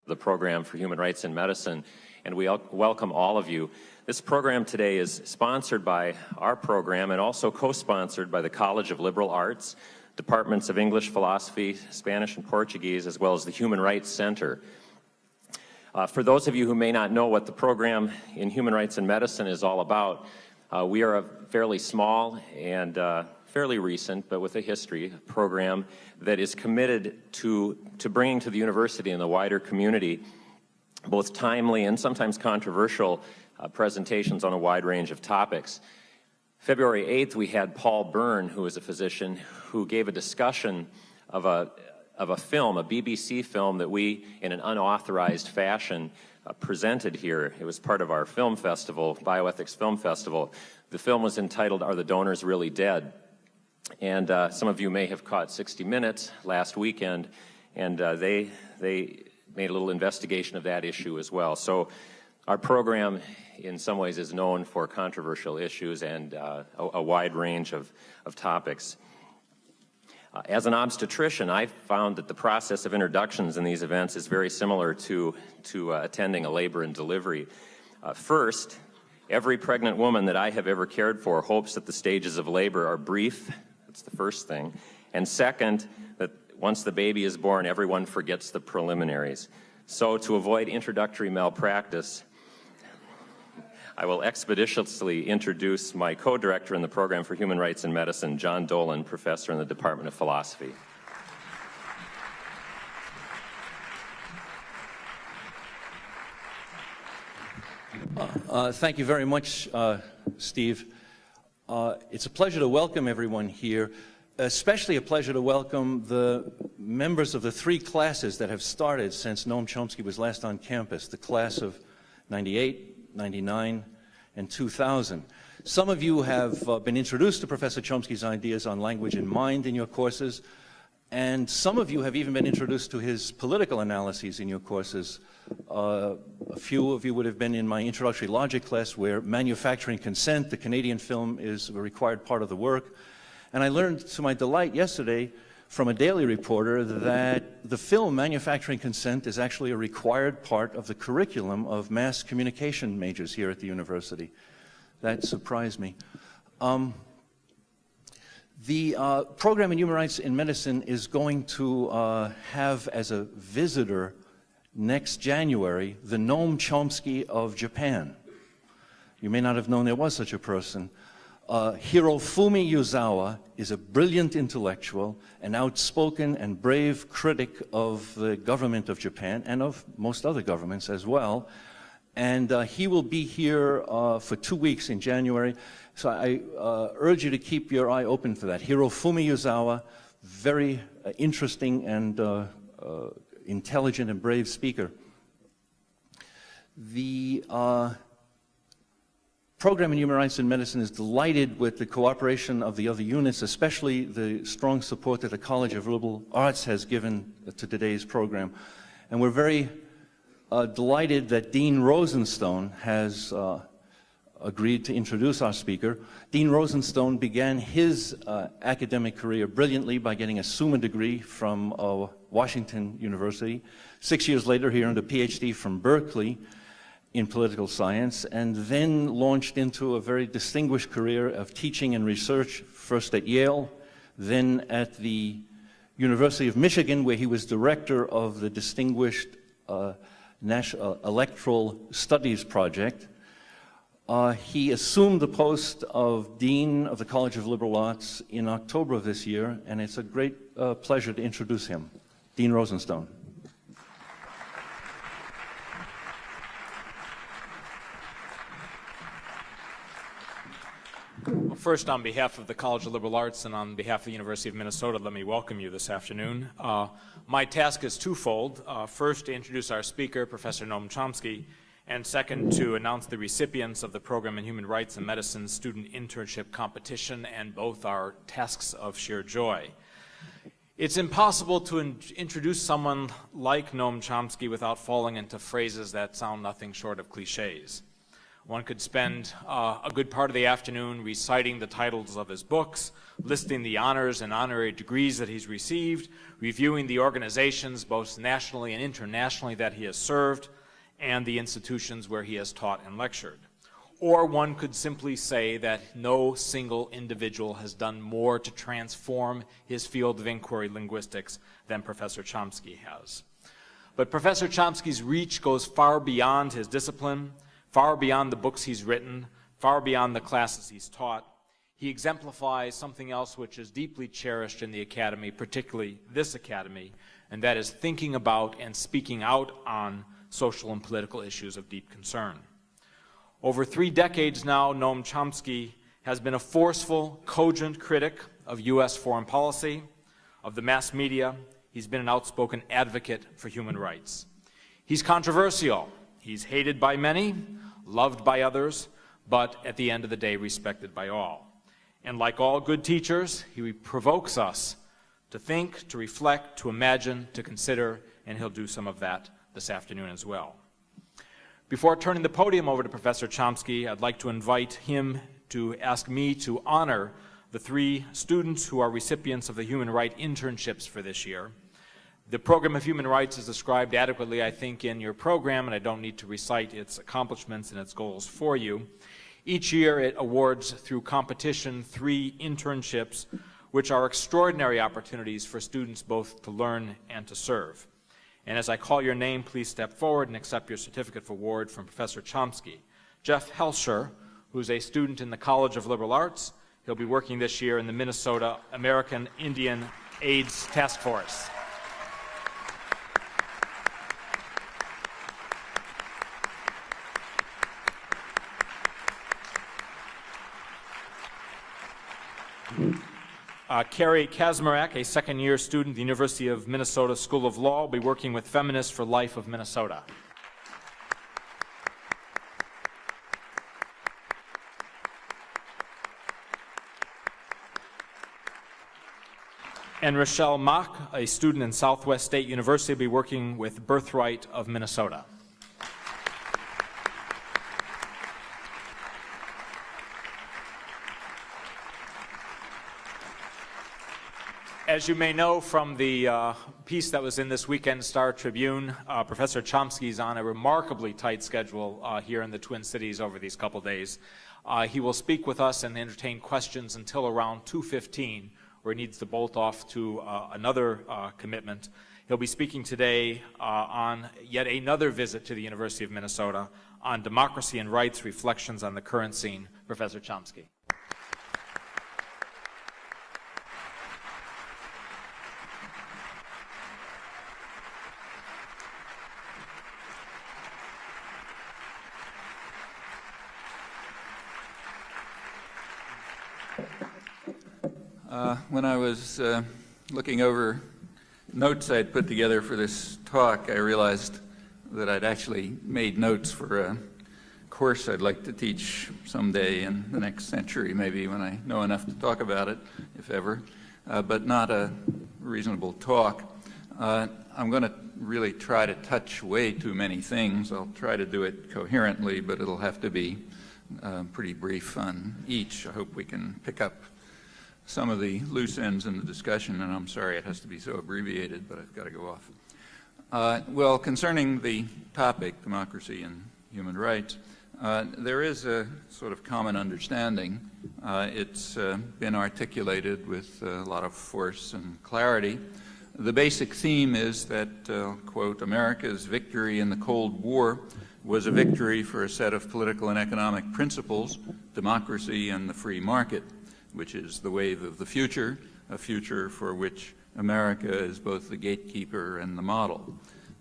the Program for Human Rights in Medicine, and we welcome all of you. This program today is sponsored by our program and also co-sponsored by the College of Liberal Arts, Departments of English, Philosophy, Spanish, and Portuguese, as well as the Human Rights Center. For those of you who may not know what the Program in Human Rights in Medicine is all about, we are a fairly small and fairly recent, but with a history, program that is committed to bringing to the university and the wider community both timely and sometimes controversial presentations on a wide range of topics. February 8th, we had Paul Byrne, who is a physician, who gave a discussion of a film, a BBC film that we, in an unauthorized fashion, presented here. It was part of our film festival, Bioethics Film Festival. The film was entitled, Are the Donors Really Dead? And some of you may have caught 60 Minutes last weekend, and they made a little investigation of that issue as well. So our program, in some ways, is known for controversial issues and a wide range of topics. As an obstetrician, I found that the process of introductions in these events is very similar to attending a labor and delivery. First, every pregnant woman that I have ever cared for hopes that the stages of labor are brief. That's the first thing. And second, that once the baby is born, everyone forgets the preliminaries. So to avoid introductory malpractice, I will expeditiously introduce my co-director in the Program for Human Rights in Medicine, John Dolan, professor in the Department of Philosophy. Thank you very much, Steve. It's a pleasure to welcome everyone here, especially a pleasure to welcome the members of the three classes that have started since Noam Chomsky was last on campus, the class of 98, 99, and 2000. Some of you have been introduced to Professor Chomsky's ideas on language and mind in your courses, and some of you have even been introduced to his political analyses in your courses. A few of you would have been in my introductory logic class where manufacturing consent, the Canadian film, is a required part of the work. And I learned to my delight yesterday from a Daily Reporter that the film Manufacturing Consent is actually a required part of the curriculum of mass communication majors here at the university. That surprised me. The Program in Human Rights in Medicine is going to have as a visitor next January the Noam Chomsky of Japan. You may not have known there was such a person. Hirofumi Yuzawa is a brilliant intellectual, an outspoken and brave critic of the government of Japan and of most other governments as well. And he will be here for 2 weeks in January. So I urge you to keep your eye open for that. Hirofumi Yuzawa, very interesting and intelligent and brave speaker. The Program in Human Rights in Medicine is delighted with the cooperation of the other units, especially the strong support that the College of Liberal Arts has given to today's program. And we're very delighted that Dean Rosenstone has agreed to introduce our speaker. Dean Rosenstone began his academic career brilliantly by getting a Summa degree from Washington University. 6 years later, he earned a PhD from Berkeley in political science, and then launched into a very distinguished career of teaching and research, first at Yale, then at the University of Michigan, where he was director of the distinguished National Electoral Studies Project. He assumed the post of Dean of the College of Liberal Arts in October of this year, and it's a great pleasure to introduce him. Dean Rosenstone. Well, first, on behalf of the College of Liberal Arts and on behalf of the University of Minnesota, let me welcome you this afternoon. My task is twofold. First, to introduce our speaker, Professor Noam Chomsky, and second, to announce the recipients of the Program in Human Rights and Medicine Student Internship Competition, and both are tasks of sheer joy. It's impossible to introduce someone like Noam Chomsky without falling into phrases that sound nothing short of cliches. One could spend a good part of the afternoon reciting the titles of his books, listing the honors and honorary degrees that he's received, reviewing the organizations, both nationally and internationally, that he has served, and the institutions where he has taught and lectured. Or one could simply say that no single individual has done more to transform his field of inquiry, linguistics, than Professor Chomsky has. But Professor Chomsky's reach goes far beyond his discipline, far beyond the books he's written, far beyond the classes he's taught. He exemplifies something else which is deeply cherished in the academy, particularly this academy, and that is thinking about and speaking out on social and political issues of deep concern. Over 3 decades now, Noam Chomsky has been a forceful, cogent critic of U.S. foreign policy, of the mass media. He's been an outspoken advocate for human rights. He's controversial. He's hated by many, loved by others, but at the end of the day, respected by all. And like all good teachers, he provokes us to think, to reflect, to imagine, to consider, and he'll do some of that this afternoon as well. Before turning the podium over to Professor Chomsky, I'd like to invite him to ask me to honor the 3 students who are recipients of the Human Rights internships for this year. The program of human rights is described adequately, I think, in your program, and I don't need to recite its accomplishments and its goals for you. Each year it awards through competition 3 internships, which are extraordinary opportunities for students both to learn and to serve. And as I call your name, please step forward and accept your certificate of award from Professor Chomsky. Jeff Helsher, who's a student in the College of Liberal Arts. He'll be working this year in the Minnesota American Indian AIDS Task Force. Carrie Kazmarek, a second-year student at the University of Minnesota School of Law, will be working with Feminists for Life of Minnesota. And Rochelle Mock, a student in Southwest State University, will be working with Birthright of Minnesota. As you may know from the piece that was in this weekend Star Tribune, Professor Chomsky is on a remarkably tight schedule here in the Twin Cities over these couple days. He will speak with us and entertain questions until around 2:15, where he needs to bolt off to another commitment. He'll be speaking today on yet another visit to the University of Minnesota on democracy and rights, reflections on the current scene. Professor Chomsky. When I was looking over notes I'd put together for this talk, I realized that I'd actually made notes for a course I'd like to teach someday in the next century, maybe when I know enough to talk about it, if ever, but not a reasonable talk. I'm going to really try to touch way too many things. I'll try to do it coherently, but it'll have to be pretty brief on each. I hope we can pick up some of the loose ends in the discussion, and I'm sorry it has to be so abbreviated, but I've got to go off. Well, concerning the topic, democracy and human rights, there is a sort of common understanding. It's been articulated with a lot of force and clarity. The basic theme is that, quote, America's victory in the Cold War was a victory for a set of political and economic principles, democracy and the free market, which is the wave of the future, a future for which America is both the gatekeeper and the model.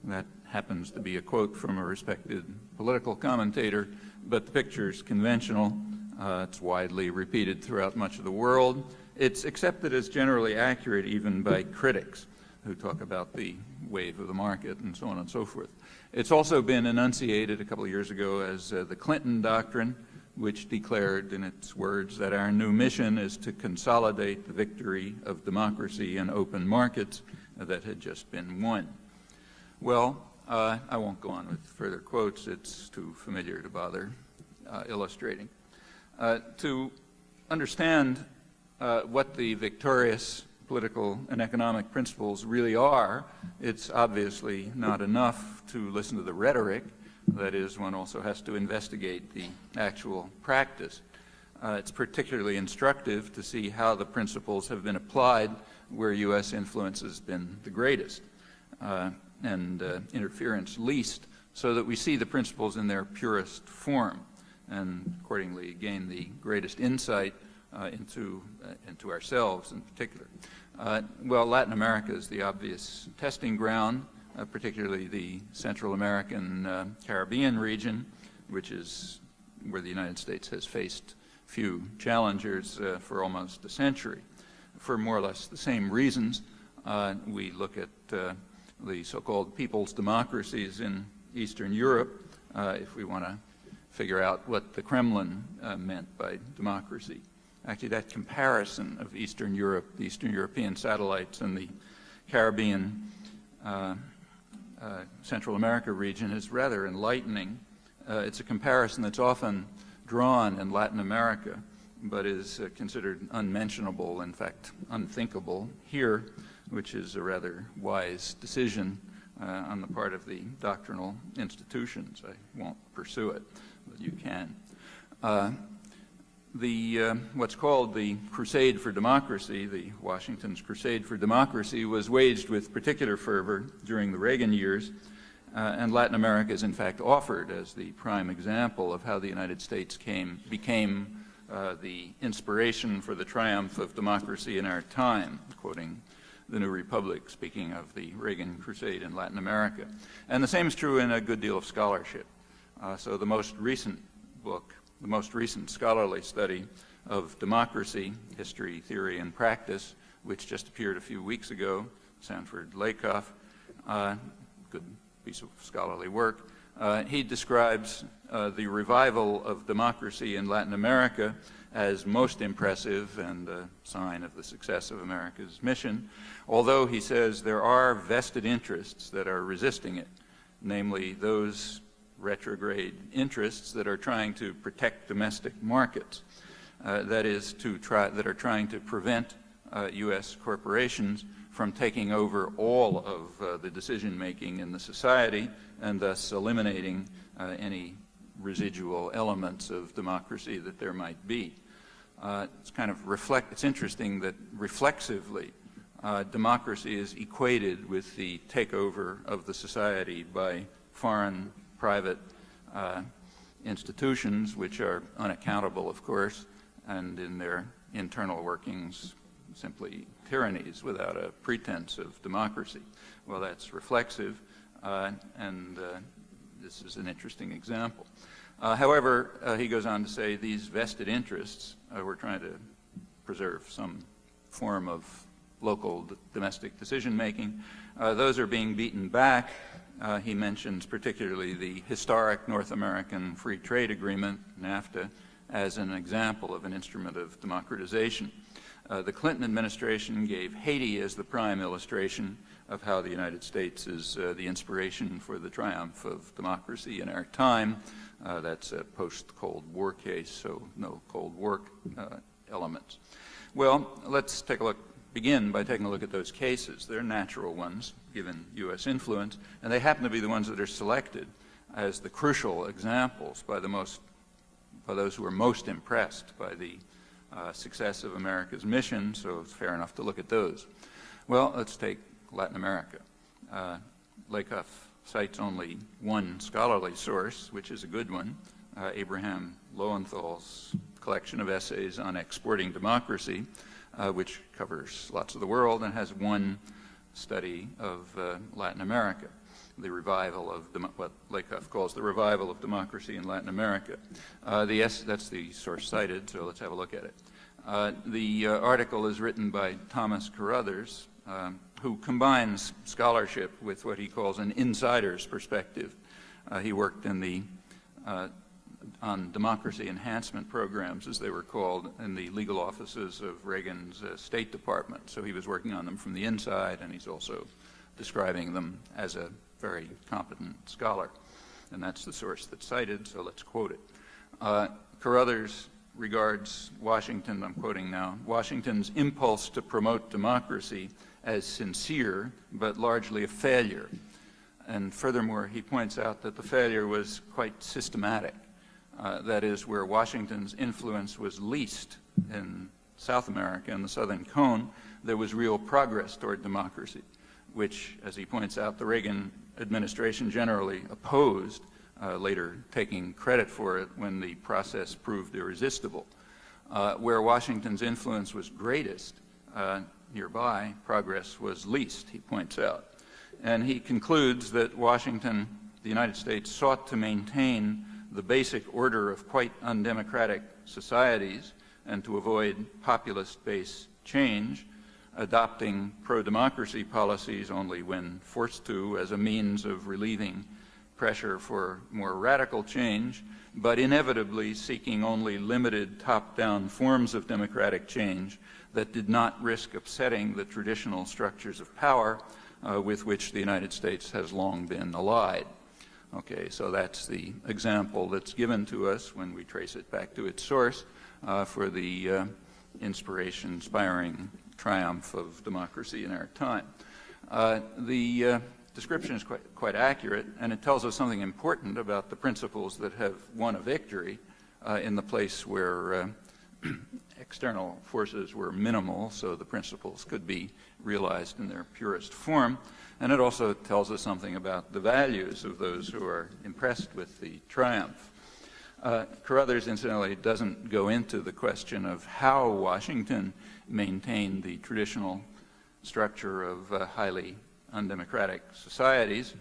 That happens to be a quote from a respected political commentator, but the picture's conventional. It's widely repeated throughout much of the world. It's accepted as generally accurate even by critics who talk about the wave of the market and so on and so forth. It's also been enunciated a couple of years ago as the Clinton Doctrine, which declared in its words that our new mission is to consolidate the victory of democracy and open markets that had just been won. Well, I won't go on with further quotes. It's too familiar to bother illustrating. To understand what the victorious political and economic principles really are, it's obviously not enough to listen to the rhetoric. That is, one also has to investigate the actual practice. It's particularly instructive to see how the principles have been applied where U.S. influence has been the greatest and interference least, so that we see the principles in their purest form and accordingly gain the greatest insight into ourselves in particular. Well, Latin America is the obvious testing ground, particularly the Central American Caribbean region, which is where the United States has faced few challengers for almost a century. For more or less the same reasons, we look at the so-called people's democracies in Eastern Europe if we want to figure out what the Kremlin meant by democracy. Actually, that comparison of Eastern Europe, the Eastern European satellites, and the Caribbean Central America region is rather enlightening. It's a comparison that's often drawn in Latin America, but is considered unmentionable, in fact, unthinkable here, which is a rather wise decision on the part of the doctrinal institutions. I won't pursue it, but you can. What's called the Crusade for Democracy, the Washington's Crusade for Democracy, was waged with particular fervor during the Reagan years, and Latin America is in fact offered as the prime example of how the United States became the inspiration for the triumph of democracy in our time, quoting the New Republic, speaking of the Reagan Crusade in Latin America. And the same is true in a good deal of scholarship. So the most recent book, the most recent scholarly study of democracy, history, theory, and practice, which just appeared a few weeks ago, Sanford Lakoff, good piece of scholarly work. He describes the revival of democracy in Latin America as most impressive and a sign of the success of America's mission, although he says there are vested interests that are resisting it, namely those retrograde interests that are trying to protect domestic markets, that are trying to prevent U.S. corporations from taking over all of the decision-making in the society and thus eliminating any residual elements of democracy that there might be. It's interesting that reflexively democracy is equated with the takeover of the society by foreign private institutions, which are unaccountable, of course, and in their internal workings simply tyrannies without a pretense of democracy. Well, that's reflexive, and this is an interesting example. However, he goes on to say these vested interests, we're trying to preserve some form of local domestic decision-making. Those are being beaten back. He mentions particularly the historic North American Free Trade Agreement, NAFTA, as an example of an instrument of democratization. The Clinton administration gave Haiti as the prime illustration of how the United States is the inspiration for the triumph of democracy in our time. That's a post-Cold War case, so no Cold War elements. Well, let's begin by taking a look at those cases. They're natural ones, given U.S. influence, and they happen to be the ones that are selected as the crucial examples by those who are most impressed by the success of America's mission, so it's fair enough to look at those. Well, let's take Latin America. Lakoff cites only one scholarly source, which is a good one, Abraham Lowenthal's collection of essays on exporting democracy, which covers lots of the world and has one study of Latin America, the revival of what Lakoff calls the revival of democracy in Latin America. That's the source cited, so let's have a look at it. The article is written by Thomas Carruthers, who combines scholarship with what he calls an insider's perspective. He worked on democracy enhancement programs, as they were called, in the legal offices of Reagan's State Department. So he was working on them from the inside, and he's also describing them as a very competent scholar. And that's the source that's cited, so let's quote it. Carruthers regards Washington, I'm quoting now, Washington's impulse to promote democracy as sincere, but largely a failure. And furthermore, he points out that the failure was quite systematic. That is, where Washington's influence was least in South America and the Southern Cone, there was real progress toward democracy, which, as he points out, the Reagan administration generally opposed, later taking credit for it when the process proved irresistible. Where Washington's influence was greatest, nearby, progress was least, he points out. And he concludes that Washington, the United States, sought to maintain the basic order of quite undemocratic societies and to avoid populist-based change, adopting pro-democracy policies only when forced to as a means of relieving pressure for more radical change, but inevitably seeking only limited top-down forms of democratic change that did not risk upsetting the traditional structures of power with which the United States has long been allied. Okay, so that's the example that's given to us when we trace it back to its source for the inspiring triumph of democracy in our time. The description is quite accurate, and it tells us something important about the principles that have won a victory in the place where external forces were minimal, so the principles could be realized in their purest form. And it also tells us something about the values of those who are impressed with the triumph. Carruthers, incidentally, doesn't go into the question of how Washington maintained the traditional structure of highly undemocratic societies.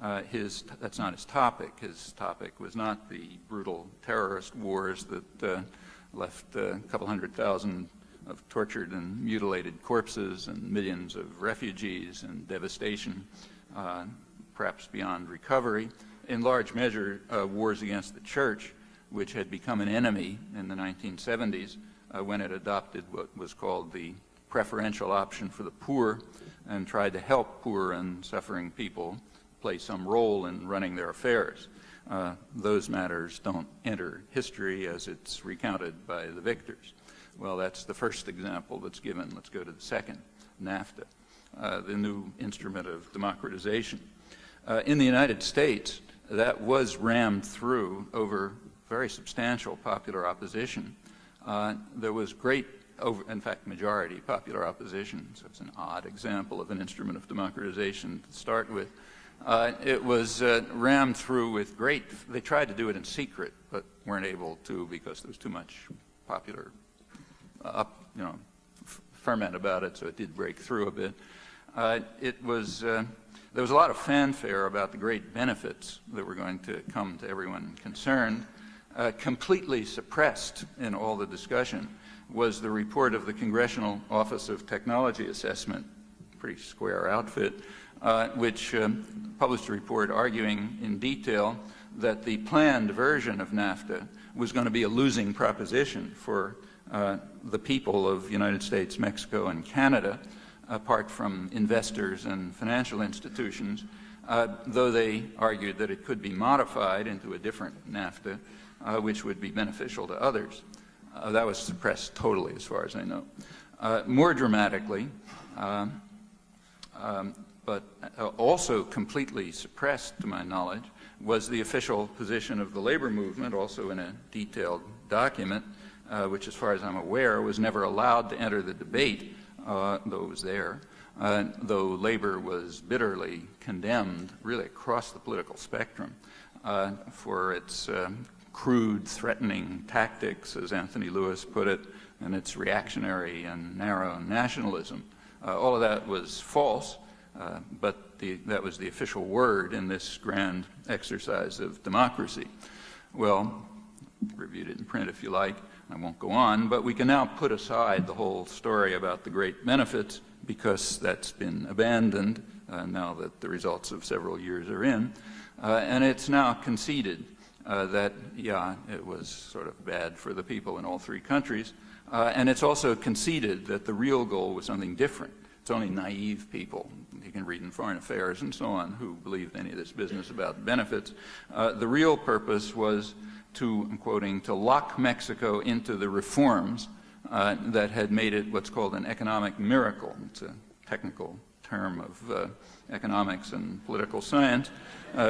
That's not his topic. His topic was not the brutal terrorist wars that left a couple 100,000 of tortured and mutilated corpses and millions of refugees and devastation, perhaps beyond recovery. In large measure, wars against the church, which had become an enemy in the 1970s when it adopted what was called the preferential option for the poor and tried to help poor and suffering people play some role in running their affairs. Those matters don't enter history as it's recounted by the victors. Well, that's the first example that's given. Let's go to the second, NAFTA, the new instrument of democratization. In the United States, that was rammed through over very substantial popular opposition. There was great, in fact, majority popular opposition, so it's an odd example of an instrument of democratization to start with. It was rammed through with they tried to do it in secret, but weren't able to because there was too much popular ferment about it, so it did break through a bit. There was a lot of fanfare about the great benefits that were going to come to everyone concerned. Completely suppressed in all the discussion was the report of the Congressional Office of Technology Assessment, pretty square outfit, which published a report arguing in detail that the planned version of NAFTA was going to be a losing proposition for the people of the United States, Mexico, and Canada, apart from investors and financial institutions, though they argued that it could be modified into a different NAFTA, which would be beneficial to others. That was suppressed totally, as far as I know. More dramatically, but also completely suppressed, to my knowledge, was the official position of the labor movement, also in a detailed document, which, as far as I'm aware, was never allowed to enter the debate, though it was there, though labor was bitterly condemned, really across the political spectrum, for its crude, threatening tactics, as Anthony Lewis put it, and its reactionary and narrow nationalism. All of that was false, but that was the official word in this grand exercise of democracy. Well, reviewed it in print if you like. I won't go on, but we can now put aside the whole story about the great benefits because that's been abandoned now that the results of several years are in. And it's now conceded that, yeah, it was sort of bad for the people in all three countries. And it's also conceded that the real goal was something different, It's only naive people, you can read in Foreign Affairs and so on, who believed any of this business about benefits. The real purpose was to, I'm quoting, to lock Mexico into the reforms that had made it what's called an economic miracle. It's a technical term of economics and political science,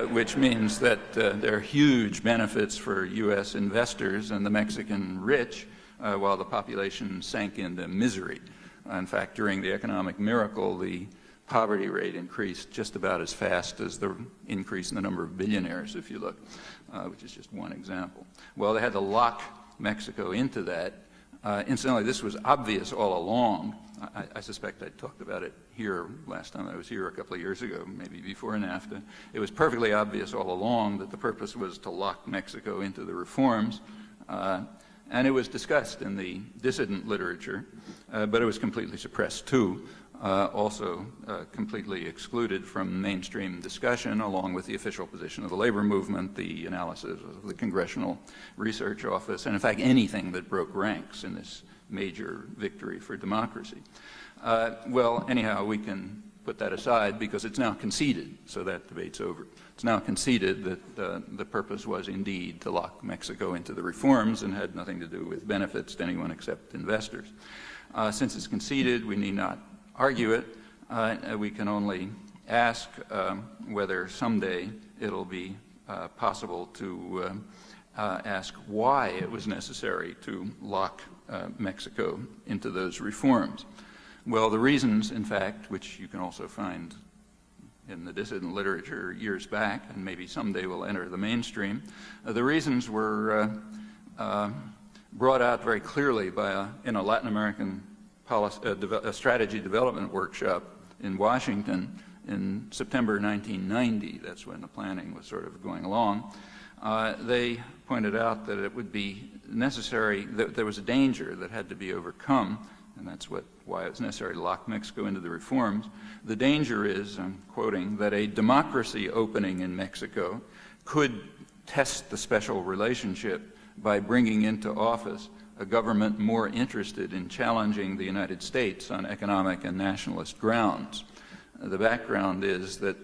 which means that there are huge benefits for U.S. investors and the Mexican rich, while the population sank into misery. In fact, during the economic miracle, the poverty rate increased just about as fast as the increase in the number of billionaires, if you look, which is just one example. Well, they had to lock Mexico into that. Incidentally, this was obvious all along. I suspect I talked about it here last time I was here a couple of years ago, maybe before NAFTA. It was perfectly obvious all along that the purpose was to lock Mexico into the reforms. And it was discussed in the dissident literature, but it was completely suppressed too, also completely excluded from mainstream discussion, along with the official position of the labor movement, the analysis of the Congressional Research Office, and in fact anything that broke ranks in this major victory for democracy. Well, anyhow, we can put that aside because it's now conceded, so that debate's over. It's now conceded that the purpose was indeed to lock Mexico into the reforms and had nothing to do with benefits to anyone except investors. Since it's conceded, we need not argue it. We can only ask whether someday it'll be possible to ask why it was necessary to lock Mexico into those reforms. Well, the reasons, in fact, which you can also find in the dissident literature years back, and maybe someday will enter the mainstream, the reasons were brought out very clearly by in a Latin American strategy development workshop in Washington in September 1990. That's when the planning was sort of going along. They pointed out that it would be necessary, that there was a danger that had to be overcome, and that's why it was necessary to lock Mexico into the reforms. The danger is, I'm quoting, that a democracy opening in Mexico could test the special relationship by bringing into office a government more interested in challenging the United States on economic and nationalist grounds. The background is that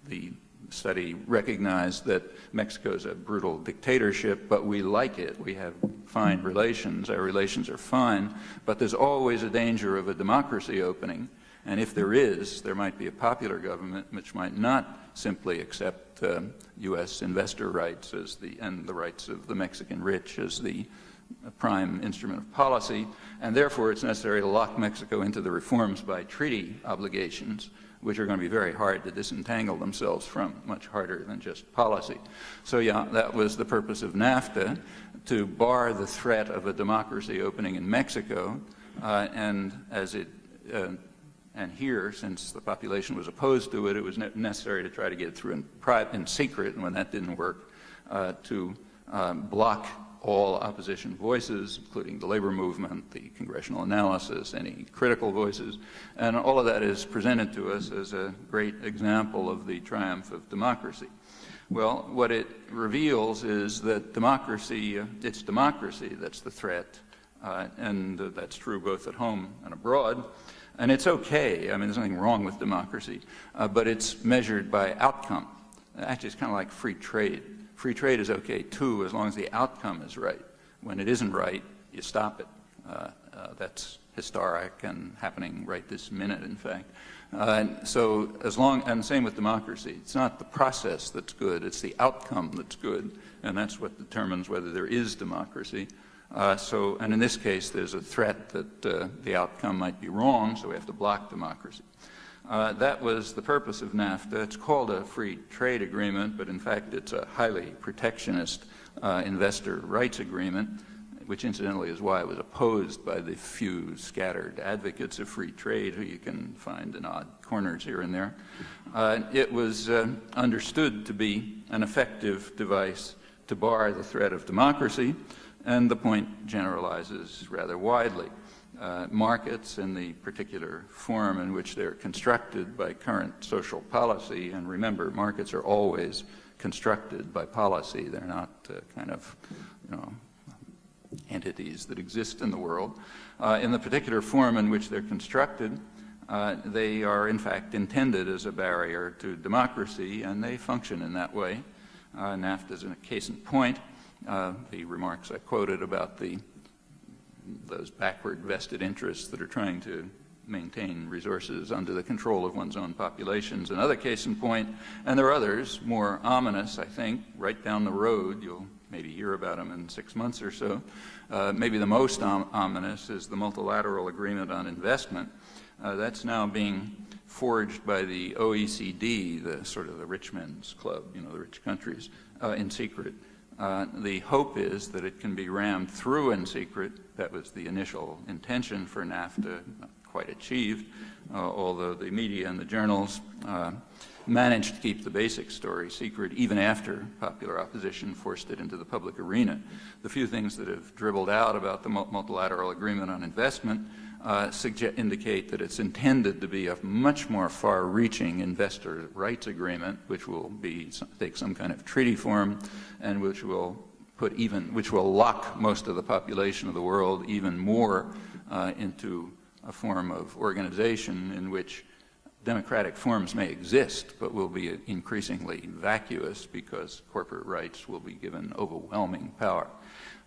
the study recognized that Mexico is a brutal dictatorship, but we like it. We have fine relations. Our relations are fine, but there's always a danger of a democracy opening. And if there is, there might be a popular government which might not simply accept U.S. investor rights and the rights of the Mexican rich as the prime instrument of policy, and therefore it's necessary to lock Mexico into the reforms by treaty obligations, which are going to be very hard to disentangle themselves from, much harder than just policy. So yeah, that was the purpose of NAFTA, to bar the threat of a democracy opening in Mexico, and here, since the population was opposed to it, it was necessary to try to get it through in secret, and when that didn't work, to block all opposition voices, including the labor movement, the congressional analysis, any critical voices, and all of that is presented to us as a great example of the triumph of democracy. Well, what it reveals is that democracy, it's democracy that's the threat, and that's true both at home and abroad. And it's okay, I mean, there's nothing wrong with democracy, but it's measured by outcome. Actually, it's kind of like free trade. Free trade is okay too, as long as the outcome is right. When it isn't right, you stop it. That's historic and happening right this minute, in fact. And same with democracy. It's not the process that's good, it's the outcome that's good, and that's what determines whether there is democracy. And in this case, there's a threat that the outcome might be wrong, so we have to block democracy. That was the purpose of NAFTA. It's called a free trade agreement, but in fact it's a highly protectionist investor rights agreement, which incidentally is why it was opposed by the few scattered advocates of free trade who you can find in odd corners here and there. It was understood to be an effective device to bar the threat of democracy, and the point generalizes rather widely. Markets in the particular form in which they're constructed by current social policy, and remember, markets are always constructed by policy. They're not kind of, entities that exist in the world. In the particular form in which they're constructed, They are, in fact, intended as a barrier to democracy, and they function in that way. NAFTA is a case in point. The remarks I quoted about those backward vested interests that are trying to maintain resources under the control of one's own populations. Another case in point, and there are others more ominous, I think, right down the road. You'll maybe hear about them in 6 months or so. Maybe the most ominous is the multilateral agreement on investment. That's now being forged by the OECD, the sort of the rich men's club, you know, the rich countries, in secret. The hope is that it can be rammed through in secret. That was the initial intention for NAFTA, not quite achieved, although the media and the journals managed to keep the basic story secret even after popular opposition forced it into the public arena. The few things that have dribbled out about the multilateral agreement on investment indicate that it's intended to be a much more far-reaching investor rights agreement, which will take some kind of treaty form, and which will lock most of the population of the world even more into a form of organization in which democratic forms may exist, but will be increasingly vacuous because corporate rights will be given overwhelming power.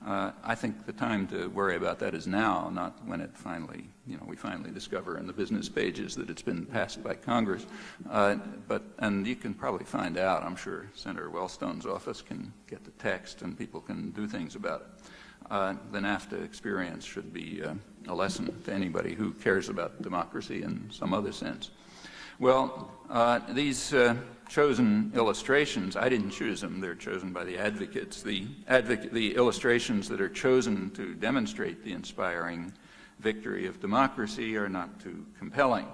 I think the time to worry about that is now, not when it finally, we finally discover in the business pages that it's been passed by Congress. And you can probably find out, I'm sure Senator Wellstone's office can get the text and people can do things about it. The NAFTA experience should be a lesson to anybody who cares about democracy in some other sense. Well, these chosen illustrations, I didn't choose them, they're chosen by the advocates. The illustrations that are chosen to demonstrate the inspiring victory of democracy are not too compelling.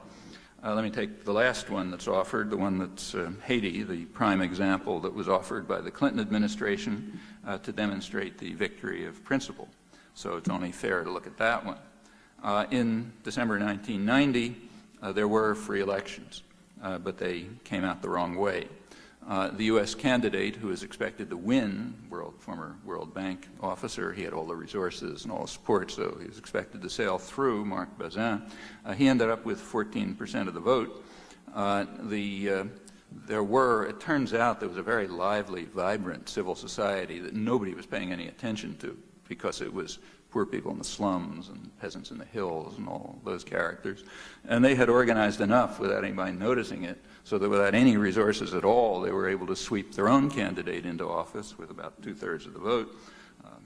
Let me take the last one that's offered, the one that's Haiti, the prime example that was offered by the Clinton administration to demonstrate the victory of principle. So it's only fair to look at that one. In December 1990, there were free elections, but they came out the wrong way. The U.S. candidate who was expected to win, former World Bank officer, he had all the resources and all the support, so he was expected to sail through, Marc Bazin. He ended up with 14% of the vote. It turns out there was a very lively, vibrant civil society that nobody was paying any attention to because it was poor people in the slums and peasants in the hills and all those characters. And they had organized enough without anybody noticing it so that without any resources at all, they were able to sweep their own candidate into office with about 2/3 of the vote,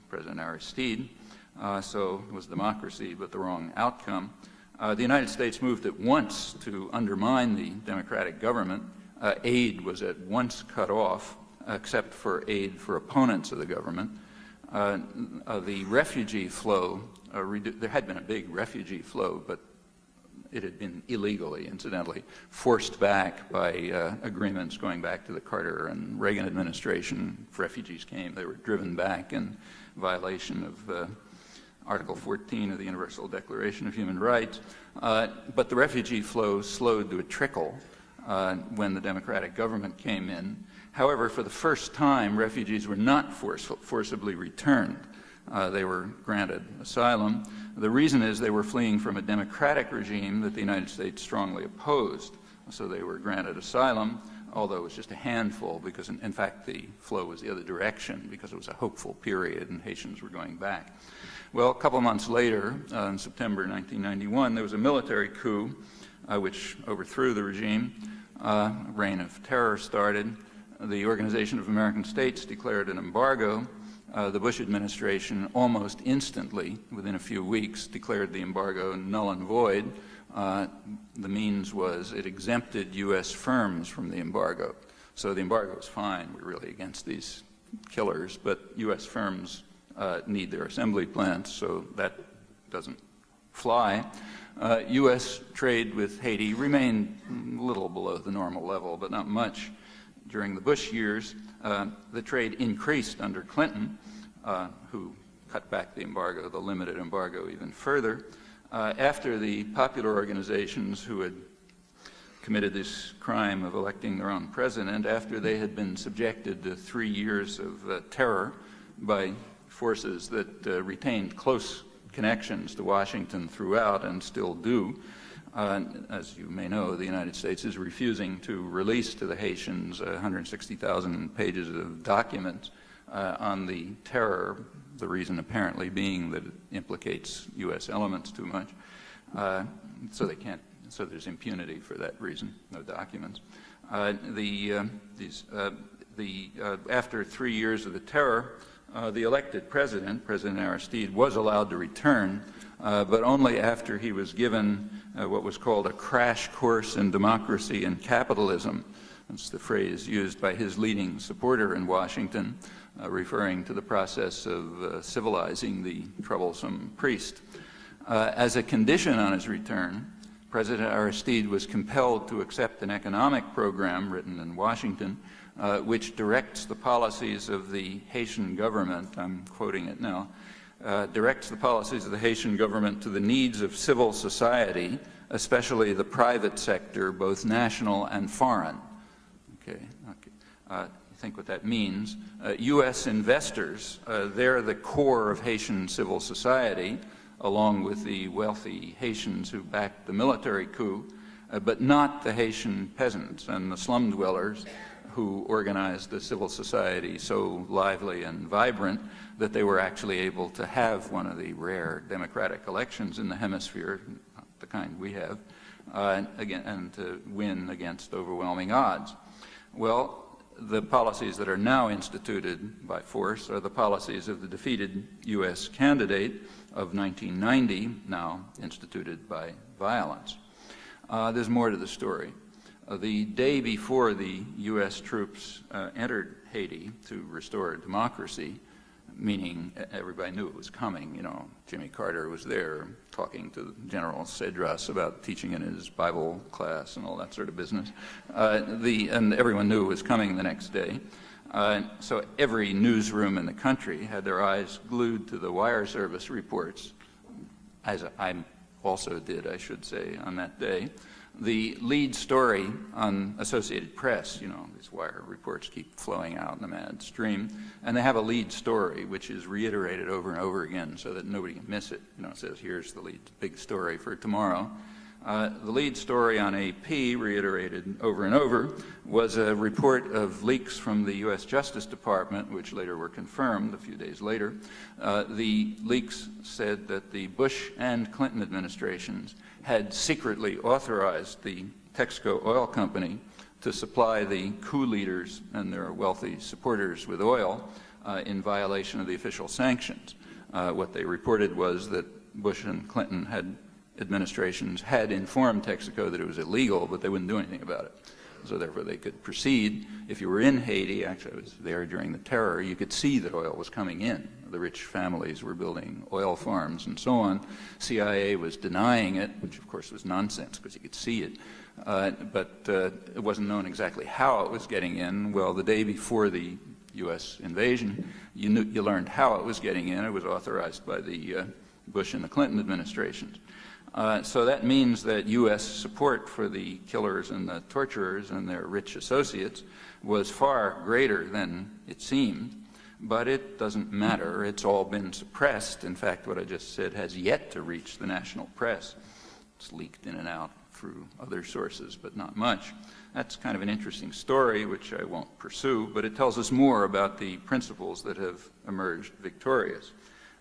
President Aristide. So it was democracy, but the wrong outcome. The United States moved at once to undermine the democratic government. Aid was at once cut off, except for aid for opponents of the government. The refugee flow, there had been a big refugee flow, but it had been illegally, incidentally, forced back by agreements going back to the Carter and Reagan administration. If refugees came, they were driven back in violation of Article 14 of the Universal Declaration of Human Rights. But the refugee flow slowed to a trickle when the democratic government came in. However, for the first time, refugees were not forcibly returned. They were granted asylum. The reason is they were fleeing from a democratic regime that the United States strongly opposed. So they were granted asylum, although it was just a handful because, in fact, the flow was the other direction because it was a hopeful period and Haitians were going back. Well, a couple months later, in September 1991, there was a military coup which overthrew the regime. A reign of terror started. The Organization of American States declared an embargo. The Bush administration almost instantly, within a few weeks, declared the embargo null and void. The means was it exempted U.S. firms from the embargo. So the embargo was fine. We're really against these killers, but U.S. firms need their assembly plants, so that doesn't fly. U.S. trade with Haiti remained a little below the normal level, but not much. During the Bush years, the trade increased under Clinton, who cut back the embargo, the limited embargo, even further. After the popular organizations who had committed this crime of electing their own president, after they had been subjected to 3 years of terror by forces that retained close connections to Washington throughout and still do, As you may know, the United States is refusing to release to the Haitians 160,000 pages of documents on the terror, the reason apparently being that it implicates U.S. elements too much. So they can't, so there's impunity for that reason, no documents. After 3 years of the terror, the elected president, President Aristide, was allowed to return, but only after he was given what was called a crash course in democracy and capitalism. That's the phrase used by his leading supporter in Washington, referring to the process of civilizing the troublesome priest. As a condition on his return, President Aristide was compelled to accept an economic program written in Washington, which directs the policies of the Haitian government, I'm quoting it now, directs the policies of the Haitian government to the needs of civil society, especially the private sector, both national and foreign. You think what that means? U.S. investors, they're the core of Haitian civil society, along with the wealthy Haitians who backed the military coup, but not the Haitian peasants and the slum dwellers who organized the civil society so lively and vibrant that they were actually able to have one of the rare democratic elections in the hemisphere, not the kind we have, and to win against overwhelming odds. Well, the policies that are now instituted by force are the policies of the defeated U.S. candidate of 1990, now instituted by violence. There's more to the story. The day before the U.S. troops entered Haiti to restore democracy, meaning everybody knew it was coming, you know, Jimmy Carter was there talking to General Cedras about teaching in his Bible class and all that sort of business, and everyone knew it was coming the next day. So every newsroom in the country had their eyes glued to the wire service reports, as I also did, I should say, on that day. The lead story on Associated Press, you know, these wire reports keep flowing out in a mad stream, and they have a lead story which is reiterated over and over again so that nobody can miss it. You know, it says, here's the lead big story for tomorrow. The lead story on AP, reiterated over and over, was a report of leaks from the U.S. Justice Department, which later were confirmed a few days later. The leaks said that the Bush and Clinton administrations had secretly authorized the Texaco Oil Company to supply the coup leaders and their wealthy supporters with oil in violation of the official sanctions. What they reported was that Bush and Clinton administrations had informed Texaco that it was illegal, but they wouldn't do anything about it. So therefore they could proceed. If you were in Haiti, actually I was there during the terror, you could see that oil was coming in. The rich families were building oil farms and so on. CIA was denying it, which of course was nonsense because you could see it. But it wasn't known exactly how it was getting in. Well, the day before the U.S. invasion, you learned how it was getting in. It was authorized by the Bush and the Clinton administrations. So that means that U.S. support for the killers and the torturers and their rich associates was far greater than it seemed, but it doesn't matter. It's all been suppressed. In fact, what I just said has yet to reach the national press. It's leaked in and out through other sources, but not much. That's kind of an interesting story, which I won't pursue, but it tells us more about the principles that have emerged victorious.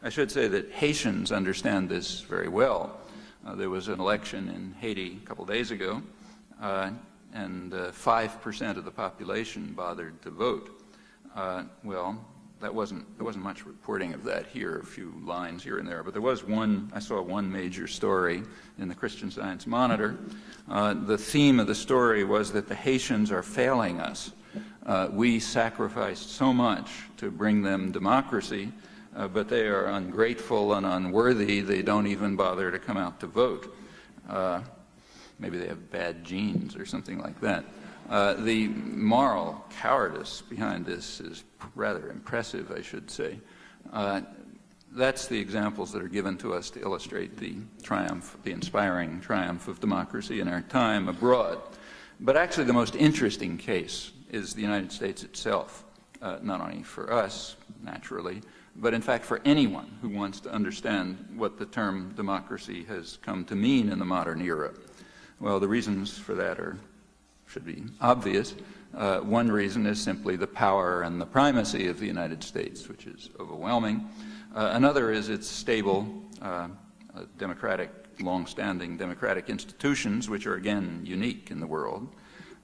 I should say that Haitians understand this very well. There was an election in Haiti a couple days ago, and 5% of the population bothered to vote. Well, there wasn't much reporting of that here, a few lines here and there, but there was one, I saw one major story in the Christian Science Monitor. The theme of the story was that the Haitians are failing us. We sacrificed so much to bring them democracy, but they are ungrateful and unworthy. They don't even bother to come out to vote. Maybe they have bad genes or something like that. The moral cowardice behind this is rather impressive, I should say. That's the examples that are given to us to illustrate the triumph, the inspiring triumph of democracy in our time abroad. But actually the most interesting case is the United States itself, not only for us, naturally, but in fact for anyone who wants to understand what the term democracy has come to mean in the modern era. Well, the reasons for that should be obvious. One reason is simply the power and the primacy of the United States, which is overwhelming. Another is its stable, democratic, long-standing democratic institutions, which are again unique in the world.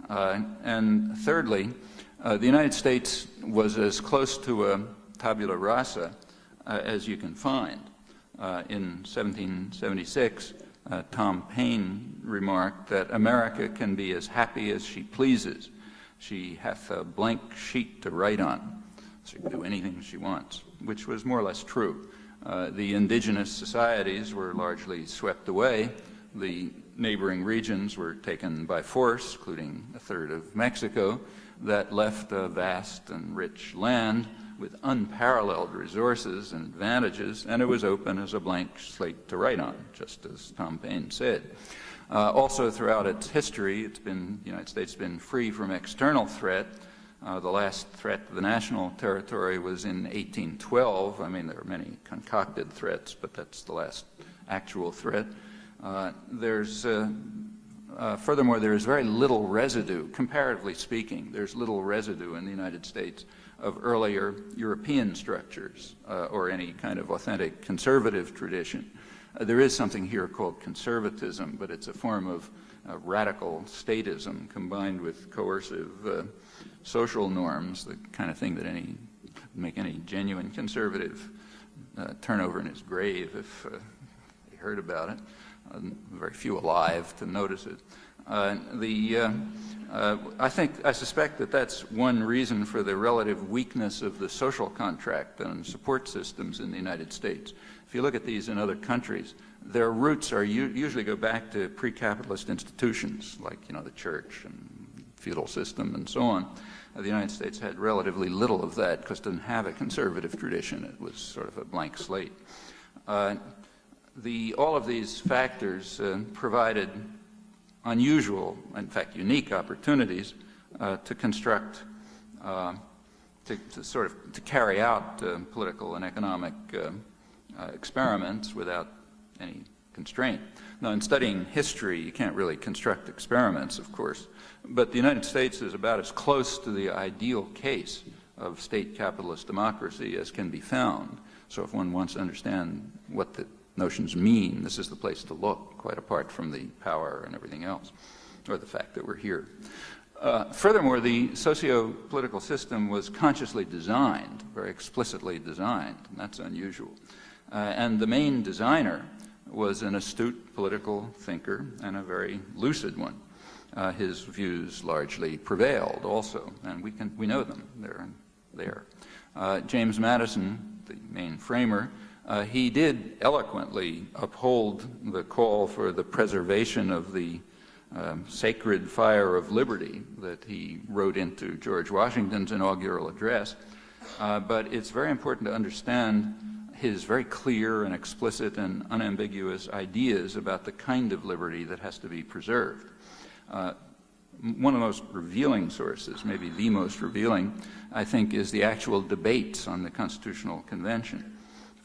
And thirdly, the United States was as close to a tabula rasa as you can find. In 1776, Tom Paine remarked that America can be as happy as she pleases. She hath a blank sheet to write on. She can do anything she wants, which was more or less true. The indigenous societies were largely swept away. The neighboring regions were taken by force, including a third of Mexico. That left a vast and rich land with unparalleled resources and advantages, and it was open as a blank slate to write on, just as Tom Paine said. Also, throughout its history, the United States has been free from external threat. The last threat to the national territory was in 1812. I mean, there are many concocted threats, but that's the last actual threat. Furthermore, there is very little residue, comparatively speaking, there's little residue in the United States of earlier European structures or any kind of authentic conservative tradition. There is something here called conservatism, but it's a form of radical statism combined with coercive social norms, the kind of thing that make any genuine conservative turn over in his grave if he heard about it. Very few alive to notice it. I suspect that that's one reason for the relative weakness of the social contract and support systems in the United States. If you look at these in other countries, their roots usually go back to pre-capitalist institutions like the church and feudal system and so on. The United States had relatively little of that because it didn't have a conservative tradition. It was sort of a blank slate. All of these factors provided unusual, in fact unique opportunities to construct, to carry out political and economic experiments without any constraint. Now, in studying history, you can't really construct experiments, of course, but the United States is about as close to the ideal case of state capitalist democracy as can be found. So if one wants to understand what the notions mean, this is the place to look, quite apart from the power and everything else, or the fact that we're here. Furthermore, the socio-political system was consciously designed, very explicitly designed, and that's unusual. And the main designer was an astute political thinker and a very lucid one. His views largely prevailed also, and we know them, they're there. James Madison, the main framer, he did eloquently uphold the call for the preservation of the sacred fire of liberty that he wrote into George Washington's inaugural address. But it's very important to understand his very clear and explicit and unambiguous ideas about the kind of liberty that has to be preserved. One of the most revealing sources, maybe the most revealing, I think, is the actual debates on the Constitutional Convention.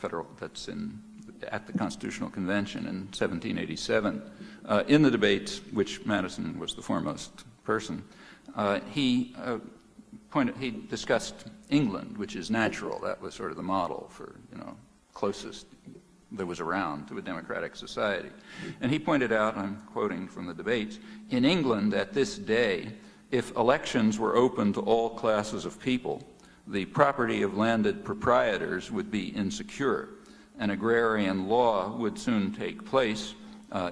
At the Constitutional Convention in 1787. In the debates, which Madison was the foremost person, he discussed England, which is natural. That was sort of the model for, closest that was around to a democratic society. And he pointed out, I'm quoting from the debates, in England at this day, if elections were open to all classes of people, the property of landed proprietors would be insecure, and agrarian law would soon take place,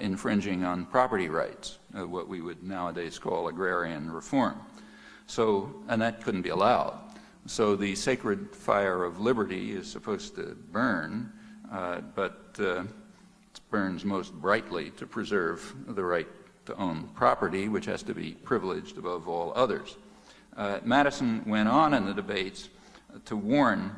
infringing on property rights, what we would nowadays call agrarian reform. And that couldn't be allowed. So the sacred fire of liberty is supposed to burn, but it burns most brightly to preserve the right to own property, which has to be privileged above all others. Madison went on in the debates to warn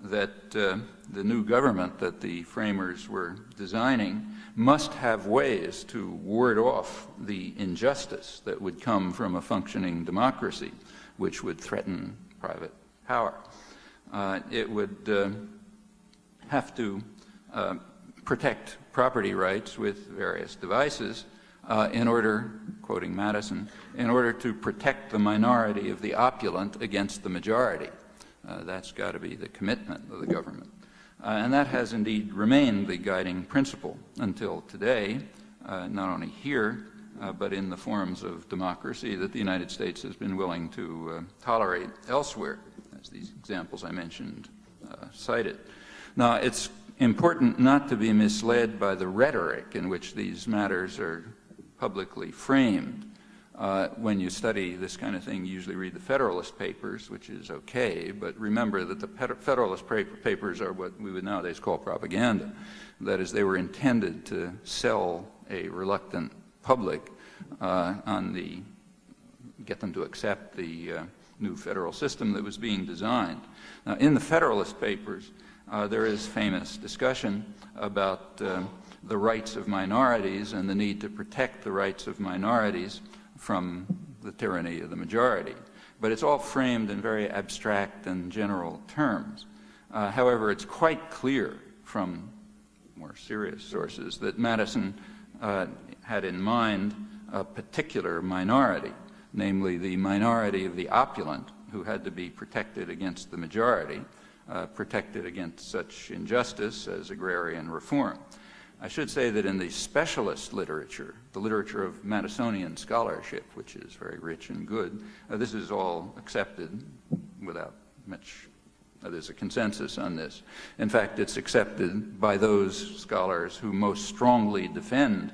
that the new government that the framers were designing must have ways to ward off the injustice that would come from a functioning democracy, which would threaten private power. It would have to protect property rights with various devices, in order, quoting Madison, in order to protect the minority of the opulent against the majority. That's got to be the commitment of the government. And that has indeed remained the guiding principle until today, not only here, but in the forms of democracy that the United States has been willing to tolerate elsewhere, as these examples I mentioned cited. Now, it's important not to be misled by the rhetoric in which these matters are publicly framed. When you study this kind of thing, you usually read the Federalist Papers, which is okay, but remember that the Federalist Papers are what we would nowadays call propaganda. That is, they were intended to sell a reluctant public get them to accept the new federal system that was being designed. Now, in the Federalist Papers, there is famous discussion about the rights of minorities and the need to protect the rights of minorities from the tyranny of the majority. But it's all framed in very abstract and general terms. However, it's quite clear from more serious sources that Madison had in mind a particular minority, namely the minority of the opulent, who had to be protected against the majority, protected against such injustice as agrarian reform. I should say that in the specialist literature, the literature of Madisonian scholarship, which is very rich and good, this is all accepted without much, there's a consensus on this. In fact, it's accepted by those scholars who most strongly defend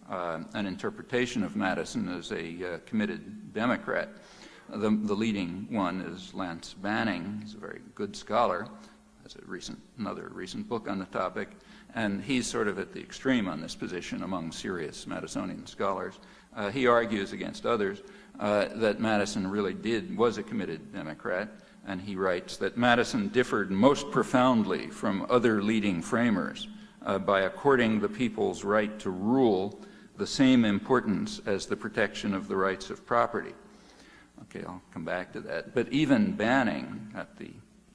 an interpretation of Madison as a committed Democrat. The leading one is Lance Banning. He's a very good scholar, has another recent book on the topic, and he's sort of at the extreme on this position among serious Madisonian scholars. He argues against others that Madison really was a committed Democrat, and he writes that Madison differed most profoundly from other leading framers by according the people's right to rule the same importance as the protection of the rights of property. Okay, I'll come back to that. But even Banning, at the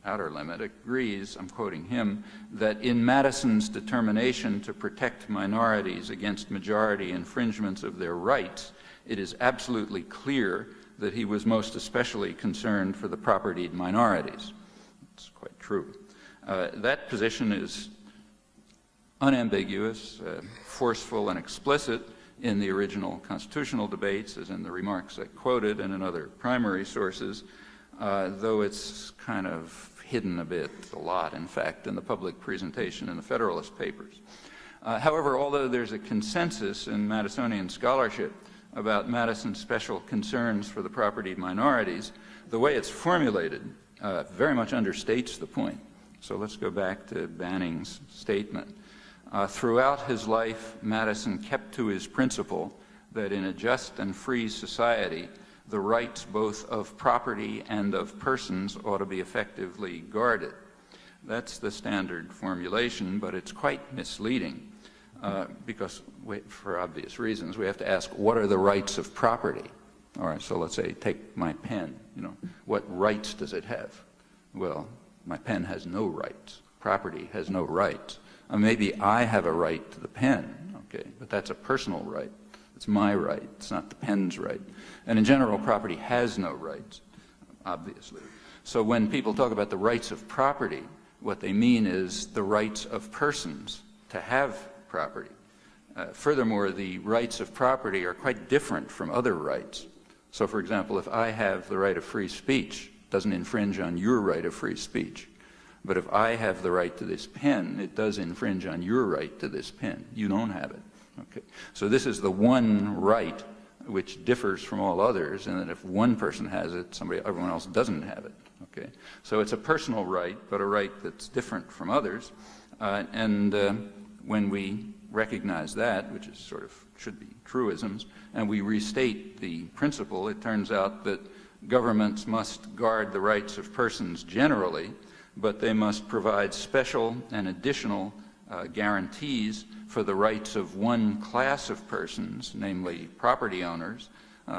outer limit, agrees, I'm quoting him, that in Madison's determination to protect minorities against majority infringements of their rights, it is absolutely clear that he was most especially concerned for the propertied minorities. It's quite true. That position is unambiguous, forceful, and explicit in the original constitutional debates, as in the remarks I quoted, and in other primary sources, though it's kind of hidden a lot, in fact, in the public presentation in the Federalist Papers. However, although there's a consensus in Madisonian scholarship about Madison's special concerns for the propertied minorities, the way it's formulated very much understates the point. So let's go back to Banning's statement. Throughout his life, Madison kept to his principle that in a just and free society, the rights both of property and of persons ought to be effectively guarded. That's the standard formulation, but it's quite misleading because, for obvious reasons, we have to ask, what are the rights of property? All right, so let's say, take my pen. What rights does it have? Well, my pen has no rights. Property has no rights. Maybe I have a right to the pen, okay, but that's a personal right. It's my right. It's not the pen's right. And in general, property has no rights, obviously. So when people talk about the rights of property, what they mean is the rights of persons to have property. Furthermore, the rights of property are quite different from other rights. So, for example, if I have the right of free speech, it doesn't infringe on your right of free speech. But if I have the right to this pen, it does infringe on your right to this pen. You don't have it. Okay. So this is the one right which differs from all others, and that if one person has it, everyone else doesn't have it. Okay. So it's a personal right, but a right that's different from others. When we recognize that, which is should be truisms, and we restate the principle, it turns out that governments must guard the rights of persons generally, but they must provide special and additional guarantees for the rights of one class of persons, namely property owners,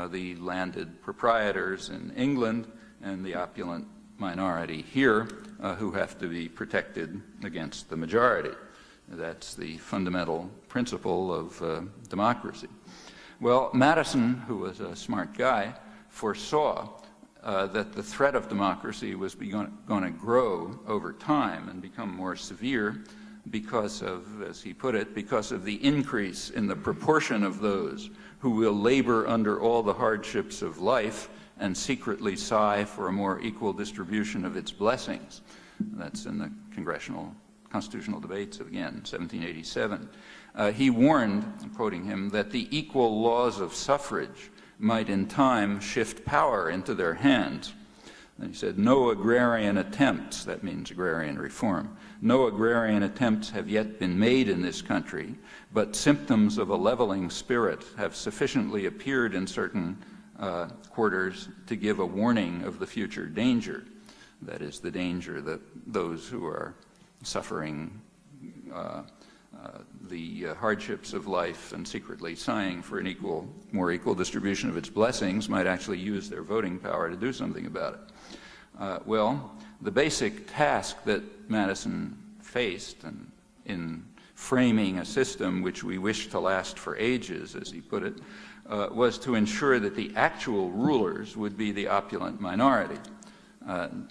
the landed proprietors in England, and the opulent minority here, who have to be protected against the majority. That's the fundamental principle of democracy. Well, Madison, who was a smart guy, foresaw that the threat of democracy was going to grow over time and become more severe because of, as he put it, because of the increase in the proportion of those who will labor under all the hardships of life and secretly sigh for a more equal distribution of its blessings. That's in the constitutional debates, again, 1787. He warned, I'm quoting him, that the equal laws of suffrage might in time shift power into their hands. And he said, no agrarian attempts, that means agrarian reform, no agrarian attempts have yet been made in this country, but symptoms of a leveling spirit have sufficiently appeared in certain quarters to give a warning of the future danger. That is, the danger that those who are suffering the hardships of life and secretly sighing for an more equal distribution of its blessings might actually use their voting power to do something about it. Well, the basic task that Madison faced in framing a system which we wish to last for ages, as he put it, was to ensure that the actual rulers would be the opulent minority.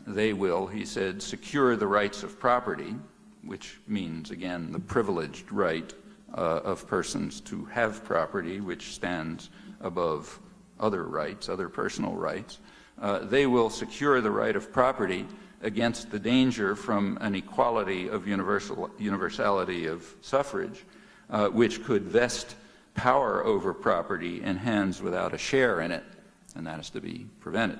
They will, he said, secure the rights of property, which means, again, the privileged right of persons to have property, which stands above other rights, other personal rights. They will secure the right of property against the danger from an equality of universality of suffrage, which could vest power over property in hands without a share in it, and that is to be prevented.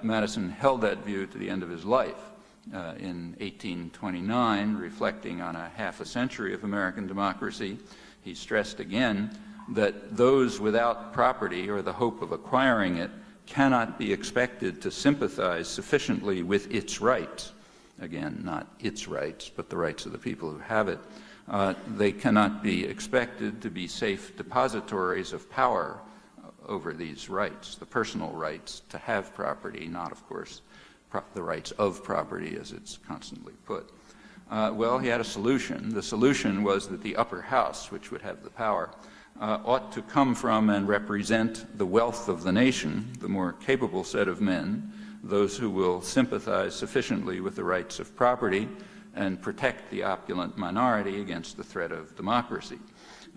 Madison held that view to the end of his life. In 1829, reflecting on half a century of American democracy, he stressed again that those without property or the hope of acquiring it cannot be expected to sympathize sufficiently with its rights. Again, not its rights, but the rights of the people who have it. They cannot be expected to be safe depositories of power over these rights, the personal rights to have property, not, of course, the rights of property, as it's constantly put. Well, he had a solution. The solution was that the upper house, which would have the power, ought to come from and represent the wealth of the nation, the more capable set of men, those who will sympathize sufficiently with the rights of property and protect the opulent minority against the threat of democracy.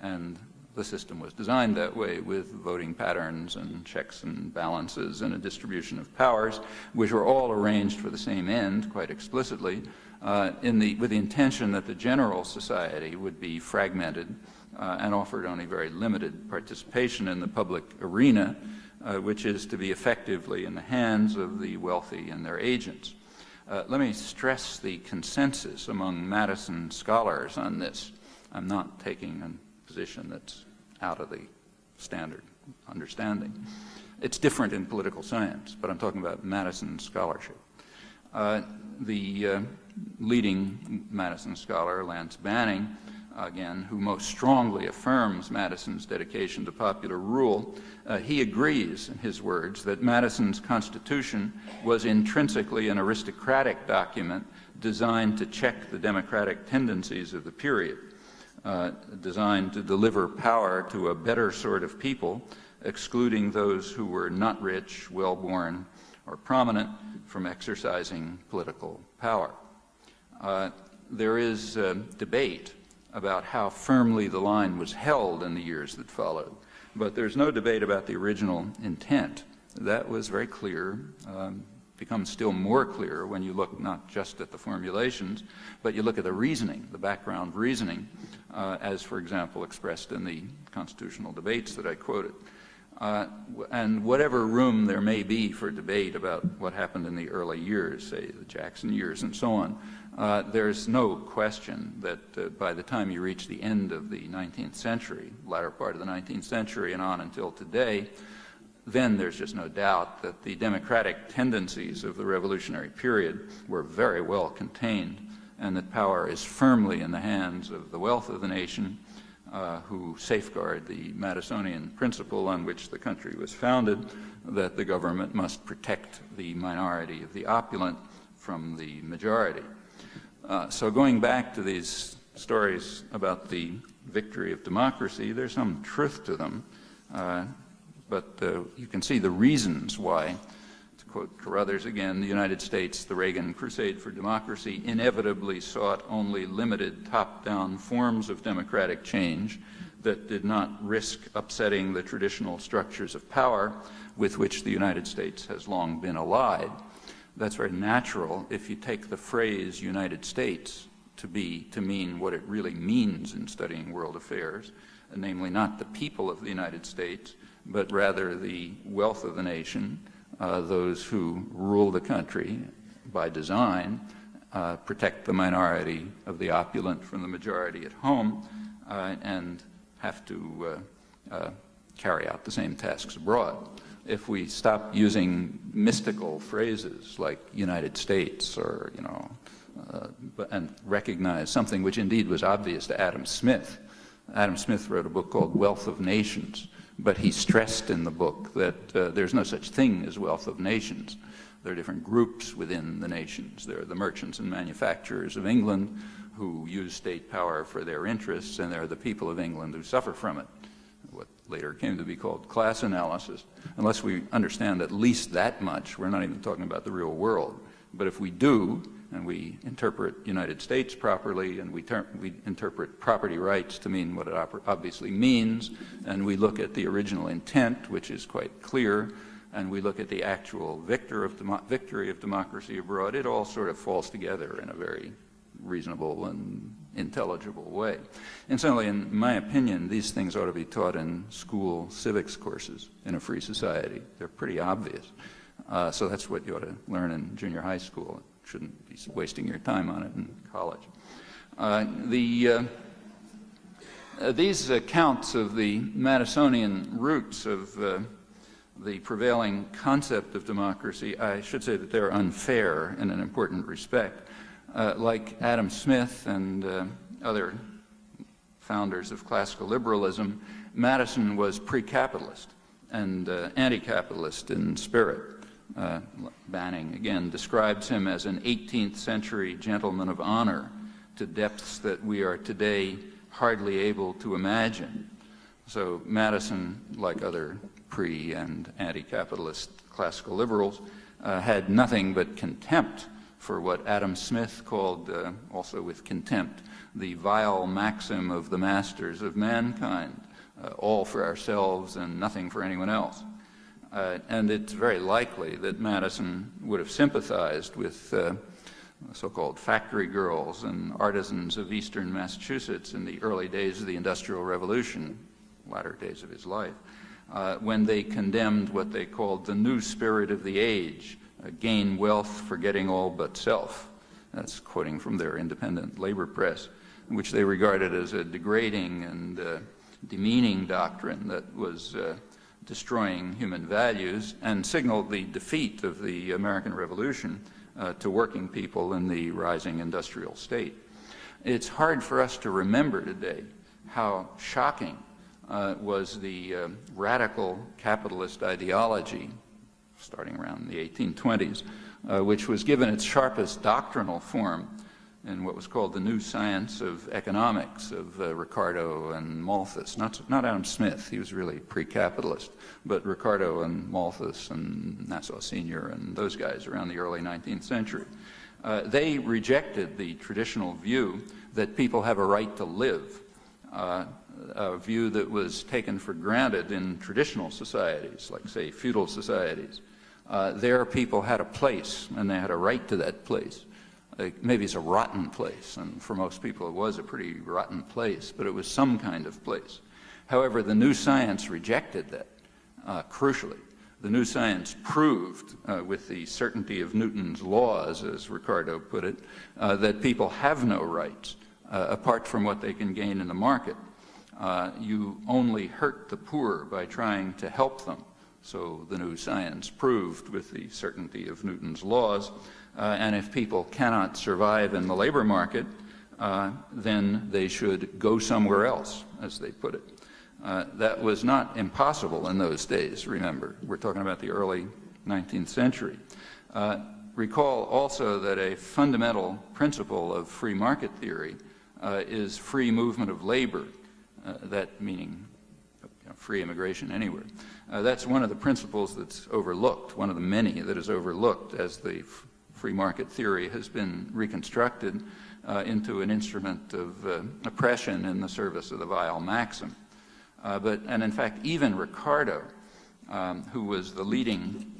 And the system was designed that way, with voting patterns and checks and balances and a distribution of powers, which were all arranged for the same end, quite explicitly, with the intention that the general society would be fragmented and offered only very limited participation in the public arena, which is to be effectively in the hands of the wealthy and their agents. Let me stress the consensus among Madison scholars on this. I'm not taking a position that's out of the standard understanding. It's different in political science, but I'm talking about Madison scholarship. The leading Madison scholar, Lance Banning, again, who most strongly affirms Madison's dedication to popular rule, he agrees, in his words, that Madison's Constitution was intrinsically an aristocratic document designed to check the democratic tendencies of the period. Designed to deliver power to a better sort of people, excluding those who were not rich, well-born, or prominent from exercising political power. There is debate about how firmly the line was held in the years that followed, but there's no debate about the original intent. That was very clear, becomes still more clear when you look not just at the formulations, but you look at the reasoning, the background reasoning, as, for example, expressed in the constitutional debates that I quoted. And whatever room there may be for debate about what happened in the early years, say the Jackson years and so on, there's no question that by the time you reach the end of the 19th century, latter part of the 19th century and on until today, then there's just no doubt that the democratic tendencies of the revolutionary period were very well contained, and that power is firmly in the hands of the wealth of the nation, who safeguard the Madisonian principle on which the country was founded, that the government must protect the minority of the opulent from the majority. So going back to these stories about the victory of democracy, there's some truth to them. but you can see the reasons why. To quote Carruthers again, the United States, the Reagan crusade for democracy, inevitably sought only limited top-down forms of democratic change that did not risk upsetting the traditional structures of power with which the United States has long been allied. That's very natural if you take the phrase United States to mean what it really means in studying world affairs, namely not the people of the United States, but rather the wealth of the nation, those who rule the country by design, protect the minority of the opulent from the majority at home, and have to carry out the same tasks abroad. If we stop using mystical phrases like United States or, and recognize something which indeed was obvious to Adam Smith. Adam Smith wrote a book called Wealth of Nations, but he stressed in the book that there's no such thing as wealth of nations. There are different groups within the nations. There are the merchants and manufacturers of England who use state power for their interests, and there are the people of England who suffer from it, what later came to be called class analysis. Unless we understand at least that much, we're not even talking about the real world. But if we do, and we interpret United States properly, and we interpret property rights to mean what it obviously means, and we look at the original intent, which is quite clear, and we look at the actual victory of democracy abroad, it all sort of falls together in a very reasonable and intelligible way. Incidentally, in my opinion, these things ought to be taught in school civics courses in a free society. They're pretty obvious. So that's what you ought to learn in junior high school. Shouldn't be wasting your time on it in college. These accounts of the Madisonian roots of the prevailing concept of democracy, I should say that they're unfair in an important respect. Like Adam Smith and other founders of classical liberalism, Madison was pre-capitalist and anti-capitalist in spirit. Banning, again, describes him as an 18th century gentleman of honor to depths that we are today hardly able to imagine. So Madison, like other pre- and anti-capitalist classical liberals, had nothing but contempt for what Adam Smith called, also with contempt, the vile maxim of the masters of mankind, all for ourselves and nothing for anyone else. And it's very likely that Madison would have sympathized with so-called factory girls and artisans of eastern Massachusetts in the early days of the Industrial Revolution, latter days of his life, when they condemned what they called the new spirit of the age, gain wealth forgetting all but self. That's quoting from their independent labor press, which they regarded as a degrading and demeaning doctrine that was destroying human values, and signaled the defeat of the American Revolution to working people in the rising industrial state. It's hard for us to remember today how shocking was the radical capitalist ideology starting around the 1820s, which was given its sharpest doctrinal form in what was called the new science of economics of Ricardo and Malthus. Not Adam Smith, he was really pre-capitalist, but Ricardo and Malthus and Nassau Senior and those guys around the early 19th century. They rejected the traditional view that people have a right to live, a view that was taken for granted in traditional societies, like, say, feudal societies. There people had a place, and they had a right to that place. Maybe it's a rotten place, and for most people it was a pretty rotten place, but it was some kind of place. However, the new science rejected that, crucially. The new science proved, with the certainty of Newton's laws, as Ricardo put it, that people have no rights apart from what they can gain in the market. You only hurt the poor by trying to help them. So the new science proved with the certainty of Newton's laws. And if people cannot survive in the labor market, then they should go somewhere else, as they put it. That was not impossible in those days, remember. We're talking about the early 19th century. Recall also that a fundamental principle of free market theory is free movement of labor, that meaning free immigration anywhere. That's one of the principles that's overlooked, one of the many that is overlooked as the free market theory has been reconstructed into an instrument of oppression in the service of the vile maxim. And in fact, even Ricardo, who was the leading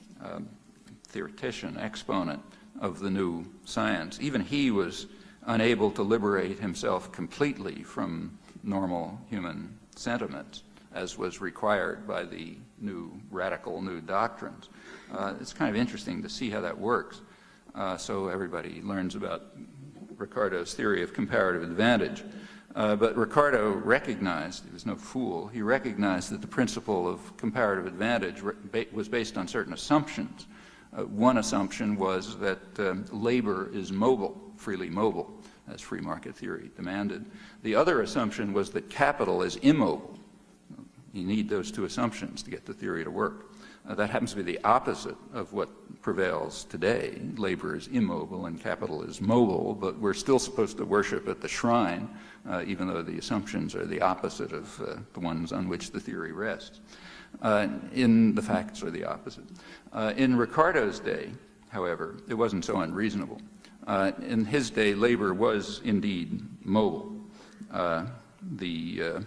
theoretician, exponent of the new science, even he was unable to liberate himself completely from normal human sentiments, as was required by the radical new doctrines. It's kind of interesting to see how that works. So everybody learns about Ricardo's theory of comparative advantage. But Ricardo recognized, he was no fool, he recognized that the principle of comparative advantage was based on certain assumptions. One assumption was that labor is mobile, freely mobile, as free market theory demanded. The other assumption was that capital is immobile. You need those two assumptions to get the theory to work. That happens to be the opposite of what prevails today. Labor is immobile and capital is mobile, but we're still supposed to worship at the shrine, even though the assumptions are the opposite of the ones on which the theory rests. The facts are the opposite. In Ricardo's day, however, it wasn't so unreasonable. In his day, labor was indeed mobile. The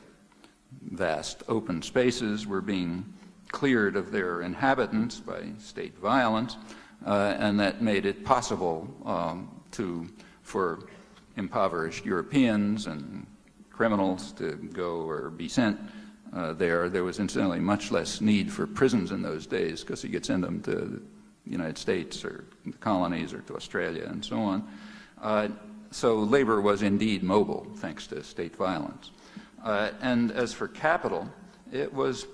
vast open spaces were being cleared of their inhabitants by state violence, and that made it possible for impoverished Europeans and criminals to go or be sent there. There was incidentally much less need for prisons in those days because you could send them to the United States or the colonies or to Australia and so on. So labor was indeed mobile thanks to state violence. And as for capital, it was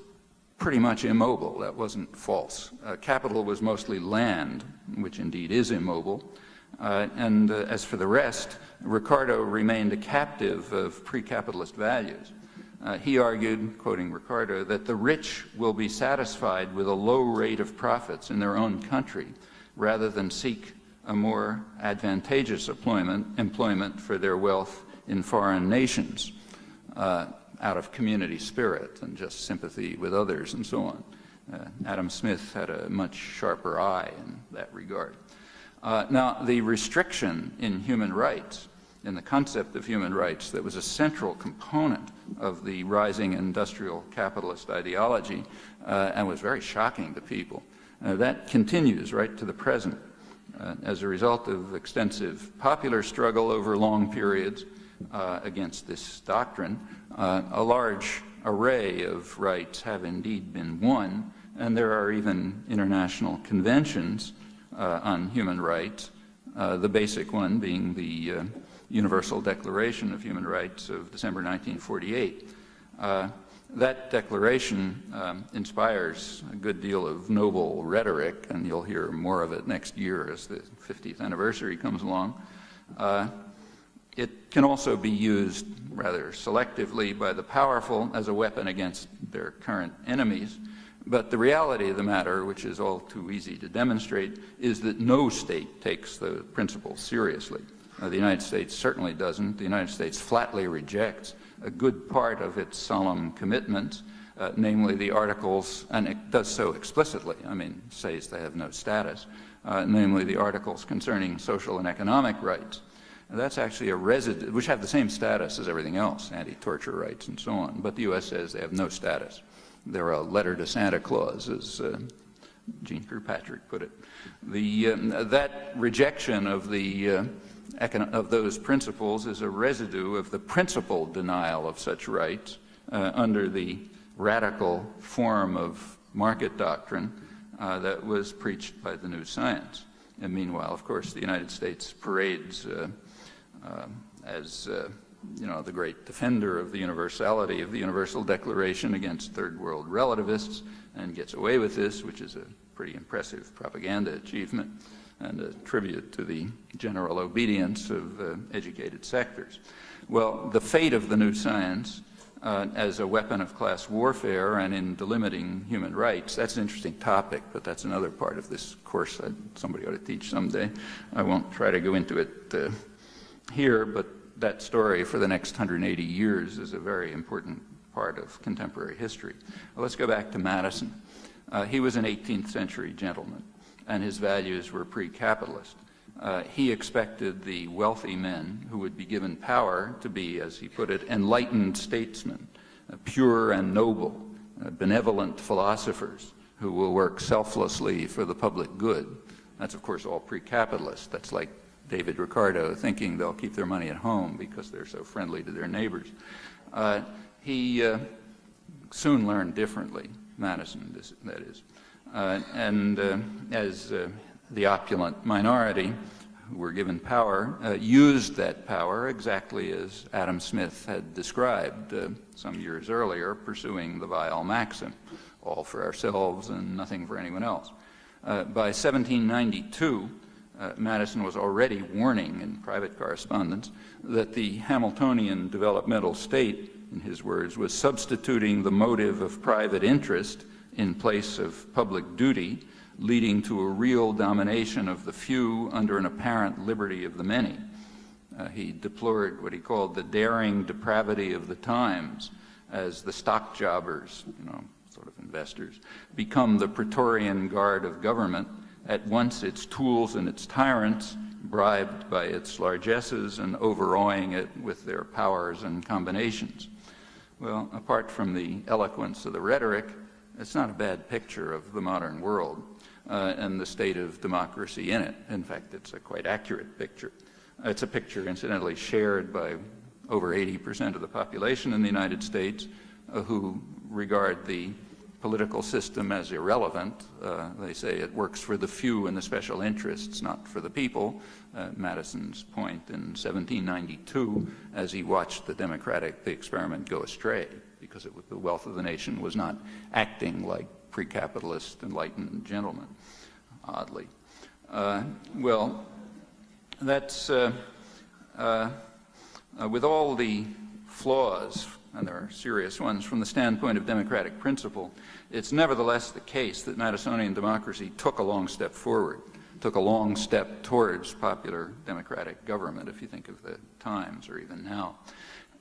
pretty much immobile. That wasn't false. Capital was mostly land, which indeed is immobile. And as for the rest, Ricardo remained a captive of pre-capitalist values. He argued, quoting Ricardo, that the rich will be satisfied with a low rate of profits in their own country rather than seek a more advantageous employment for their wealth in foreign nations, out of community spirit and just sympathy with others and so on. Adam Smith had a much sharper eye in that regard. Now, the restriction in human rights, in the concept of human rights that was a central component of the rising industrial capitalist ideology and was very shocking to people, that continues right to the present as a result of extensive popular struggle over long periods against this doctrine. A large array of rights have indeed been won, and there are even international conventions on human rights, the basic one being the Universal Declaration of Human Rights of December 1948. That declaration inspires a good deal of noble rhetoric, and you'll hear more of it next year as the 50th anniversary comes along. It can also be used rather selectively by the powerful as a weapon against their current enemies. But the reality of the matter, which is all too easy to demonstrate, is that no state takes the principle seriously. The United States certainly doesn't. The United States flatly rejects a good part of its solemn commitments, namely the articles, and it does so explicitly, says they have no status, namely the articles concerning social and economic rights. And that's actually a residue, which have the same status as everything else, anti-torture rights and so on, but the U.S. says they have no status. They're a letter to Santa Claus, as Jean Kirkpatrick put it. That rejection of those principles is a residue of the principled denial of such rights under the radical form of market doctrine that was preached by the new science. And meanwhile, of course, the United States parades as the great defender of the universality of the Universal Declaration against third world relativists, and gets away with this, which is a pretty impressive propaganda achievement and a tribute to the general obedience of educated sectors. Well, the fate of the new science as a weapon of class warfare and in delimiting human rights, that's an interesting topic, but that's another part of this course that somebody ought to teach someday. I won't try to go into it here, but that story for the next 180 years is a very important part of contemporary history. Well, let's go back to Madison. He was an 18th century gentleman, and his values were pre-capitalist. He expected the wealthy men who would be given power to be, as he put it, enlightened statesmen, pure and noble, benevolent philosophers who will work selflessly for the public good. That's, of course, all pre-capitalist. That's like David Ricardo thinking they'll keep their money at home because they're so friendly to their neighbors. He soon learned differently, Madison, that is. As the opulent minority who were given power used that power exactly as Adam Smith had described some years earlier, pursuing the vile maxim, all for ourselves and nothing for anyone else. By 1792, Madison was already warning in private correspondence that the Hamiltonian developmental state, in his words, was substituting the motive of private interest in place of public duty, leading to a real domination of the few under an apparent liberty of the many. He deplored what he called the daring depravity of the times as the stock jobbers, sort of investors, become the Praetorian Guard of government, at once its tools and its tyrants, bribed by its largesses and overawing it with their powers and combinations. Well, apart from the eloquence of the rhetoric, it's not a bad picture of the modern world and the state of democracy in it. In fact, it's a quite accurate picture. It's a picture, incidentally, shared by over 80% of the population in the United States who regard the political system as irrelevant. They say it works for the few and the special interests, not for the people. Madison's point in 1792 as he watched the experiment go astray because the wealth of the nation was not acting like pre-capitalist enlightened gentlemen, oddly. Well, that's, with all the flaws, and there are serious ones from the standpoint of democratic principle, it's nevertheless the case that Madisonian democracy took a long step forward, took a long step towards popular democratic government, if you think of the times or even now.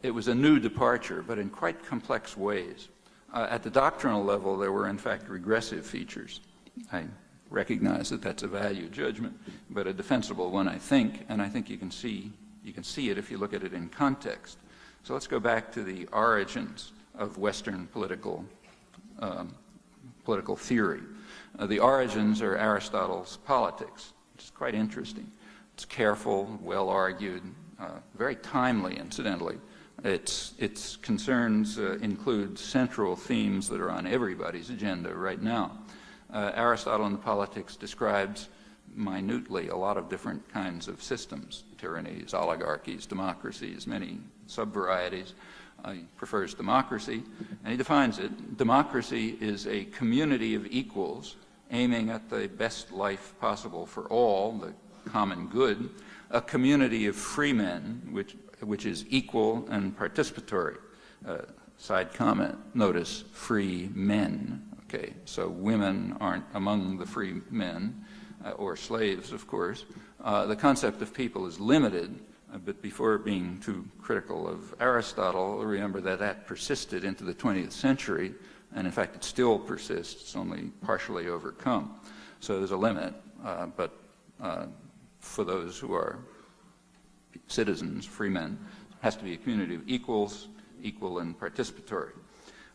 It was a new departure, but in quite complex ways. At the doctrinal level, there were in fact regressive features. I recognize that that's a value judgment, but a defensible one, I think, and I think you can see it if you look at it in context. So let's go back to the origins of Western political theory. The origins are Aristotle's Politics, which is quite interesting. It's careful, well-argued, very timely, incidentally. Its concerns include central themes that are on everybody's agenda right now. Aristotle in the Politics describes minutely a lot of different kinds of systems, tyrannies, oligarchies, democracies, many subvarieties. He prefers democracy, and he defines it. Democracy is a community of equals aiming at the best life possible for all, the common good, a community of free men, which is equal and participatory. Side comment, notice free men. Okay, so women aren't among the free men, or slaves, of course. The concept of people is limited, but before being too critical of Aristotle, remember that persisted into the 20th century, and in fact it still persists, only partially overcome. So there's a limit, but for those who are citizens, free men, it has to be a community of equals, equal and participatory.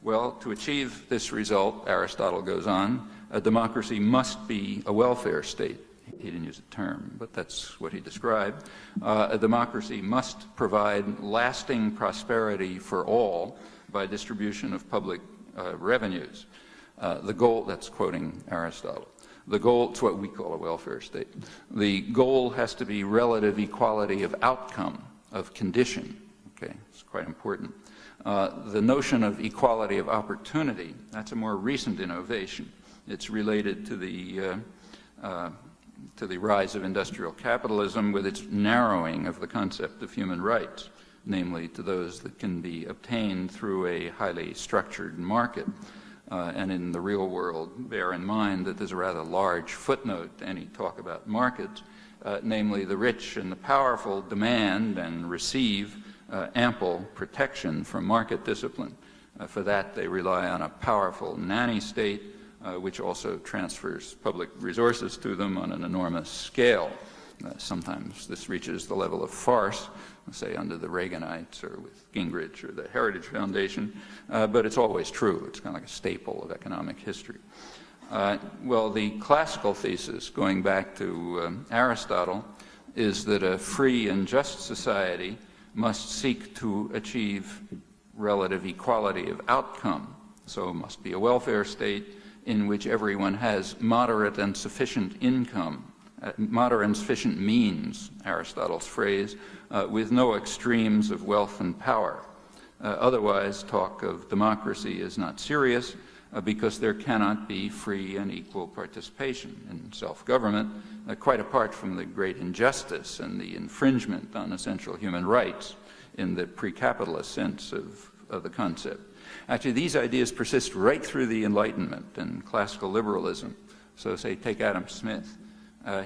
Well, to achieve this result, Aristotle goes on, a democracy must be a welfare state. He didn't use a term, but that's what he described. A democracy must provide lasting prosperity for all by distribution of public revenues. The goal, that's quoting Aristotle, the goal, it's what we call a welfare state. The goal has to be relative equality of outcome, of condition. Okay, it's quite important. The notion of equality of opportunity, that's a more recent innovation. It's related to the rise of industrial capitalism with its narrowing of the concept of human rights, namely to those that can be obtained through a highly structured market. And in the real world, bear in mind that there's a rather large footnote to any talk about markets, namely the rich and the powerful demand and receive ample protection from market discipline. For that, they rely on a powerful nanny state, which also transfers public resources to them on an enormous scale. Sometimes this reaches the level of farce, say under the Reaganites or with Gingrich or the Heritage Foundation, but it's always true. It's kind of like a staple of economic history. Well, the classical thesis, going back to Aristotle, is that a free and just society must seek to achieve relative equality of outcome. So it must be a welfare state in which everyone has moderate and sufficient income, moderate and sufficient means, Aristotle's phrase, with no extremes of wealth and power. Otherwise, talk of democracy is not serious because there cannot be free and equal participation in self-government, quite apart from the great injustice and the infringement on essential human rights in the pre-capitalist sense of the concept. Actually, these ideas persist right through the Enlightenment and classical liberalism. So say, take Adam Smith.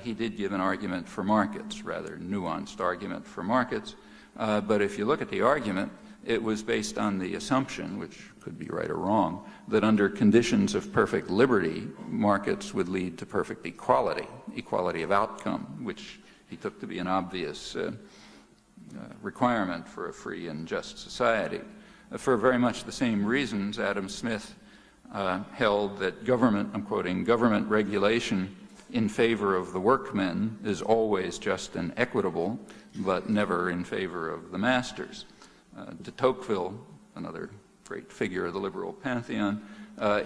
He did give an argument for markets, rather nuanced argument for markets. But if you look at the argument, it was based on the assumption, which could be right or wrong, that under conditions of perfect liberty, markets would lead to perfect equality, equality of outcome, which he took to be an obvious requirement for a free and just society. For very much the same reasons, Adam Smith held that government, I'm quoting, government regulation in favor of the workmen is always just and equitable, but never in favor of the masters. De Tocqueville, another great figure of the liberal pantheon,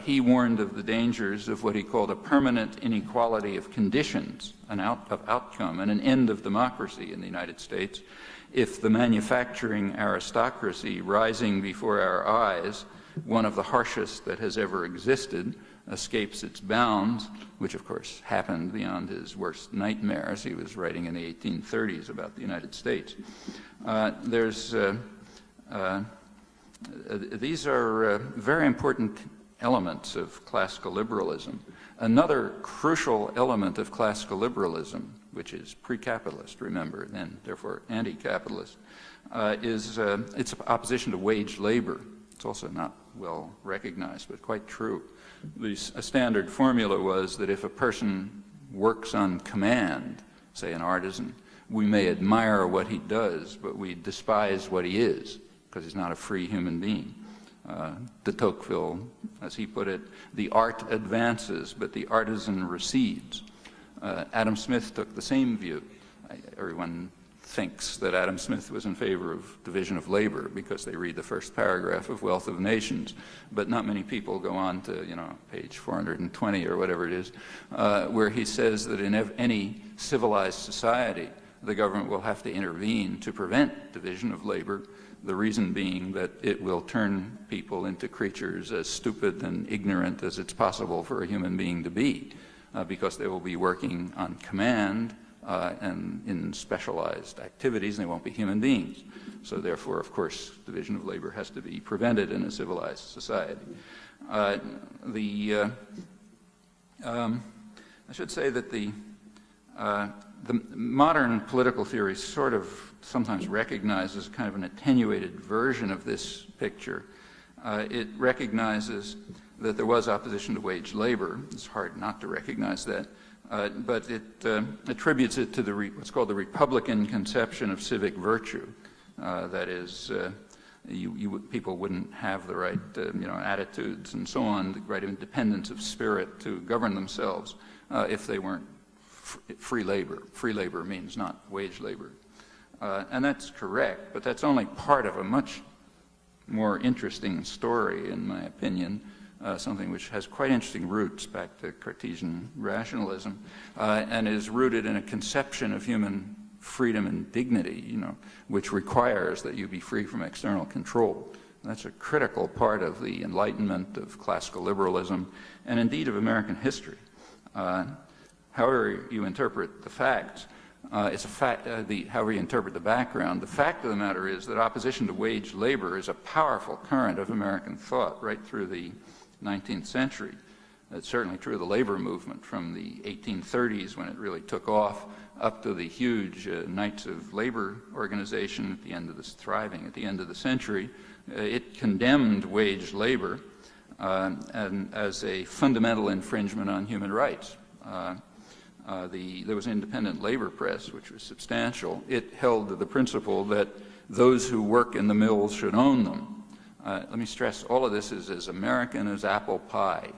he warned of the dangers of what he called a permanent inequality of conditions, of outcome, and an end of democracy in the United States, if the manufacturing aristocracy rising before our eyes, one of the harshest that has ever existed, escapes its bounds, which of course happened beyond his worst nightmares. He was writing in the 1830s about the United States. These are very important elements of classical liberalism. Another crucial element of classical liberalism, which is pre-capitalist, remember, and therefore anti-capitalist, is its opposition to wage labor. It's also not well recognized, but quite true. A standard formula was that if a person works on command, say an artisan, we may admire what he does, but we despise what he is, because he's not a free human being. De Tocqueville, as he put it, the art advances, but the artisan recedes. Adam Smith took the same view. Everyone thinks that Adam Smith was in favor of division of labor because they read the first paragraph of Wealth of Nations, but not many people go on to, page 420 or whatever it is, where he says that in any civilized society, the government will have to intervene to prevent division of labor, the reason being that it will turn people into creatures as stupid and ignorant as it's possible for a human being to be, because they will be working on command and in specialized activities, and they won't be human beings. So therefore, of course, division of labor has to be prevented in a civilized society. I should say that the modern political theory sort of sometimes recognizes kind of an attenuated version of this picture. It recognizes that there was opposition to wage labor. It's hard not to recognize that. But it attributes it to what's called the Republican conception of civic virtue. That is, people wouldn't have the right attitudes and so on, the right independence of spirit to govern themselves if they weren't free labor. Free labor means not wage labor. And that's correct, but that's only part of a much more interesting story, in my opinion, something which has quite interesting roots back to Cartesian rationalism, and is rooted in a conception of human freedom and dignity, which requires that you be free from external control. And that's a critical part of the Enlightenment, of classical liberalism, and indeed of American history. However you interpret the facts, it's a fact, however you interpret the background, the fact of the matter is that opposition to wage labor is a powerful current of American thought right through the 19th century. It's certainly true of the labor movement from the 1830s, when it really took off, up to the huge Knights of Labor organization at the end of this, thriving at the end of the century. It condemned wage labor and as a fundamental infringement on human rights. There was an independent labor press, which was substantial. It held to the principle that those who work in the mills should own them. Let me stress, all of this is as American as apple pie,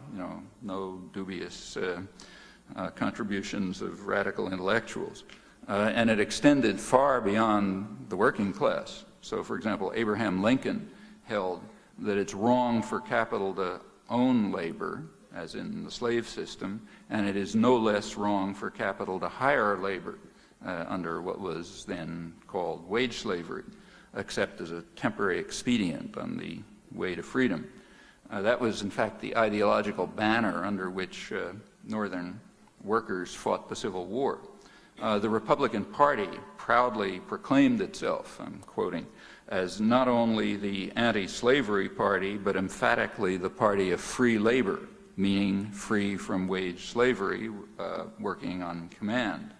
no dubious contributions of radical intellectuals. And it extended far beyond the working class. So, for example, Abraham Lincoln held that it's wrong for capital to own labor, as in the slave system, and it is no less wrong for capital to hire labor under what was then called wage slavery, except as a temporary expedient on the way to freedom. That was, in fact, the ideological banner under which Northern workers fought the Civil War. The Republican Party proudly proclaimed itself, I'm quoting, as not only the anti-slavery party, but emphatically the party of free labor, meaning free from wage slavery, working on command.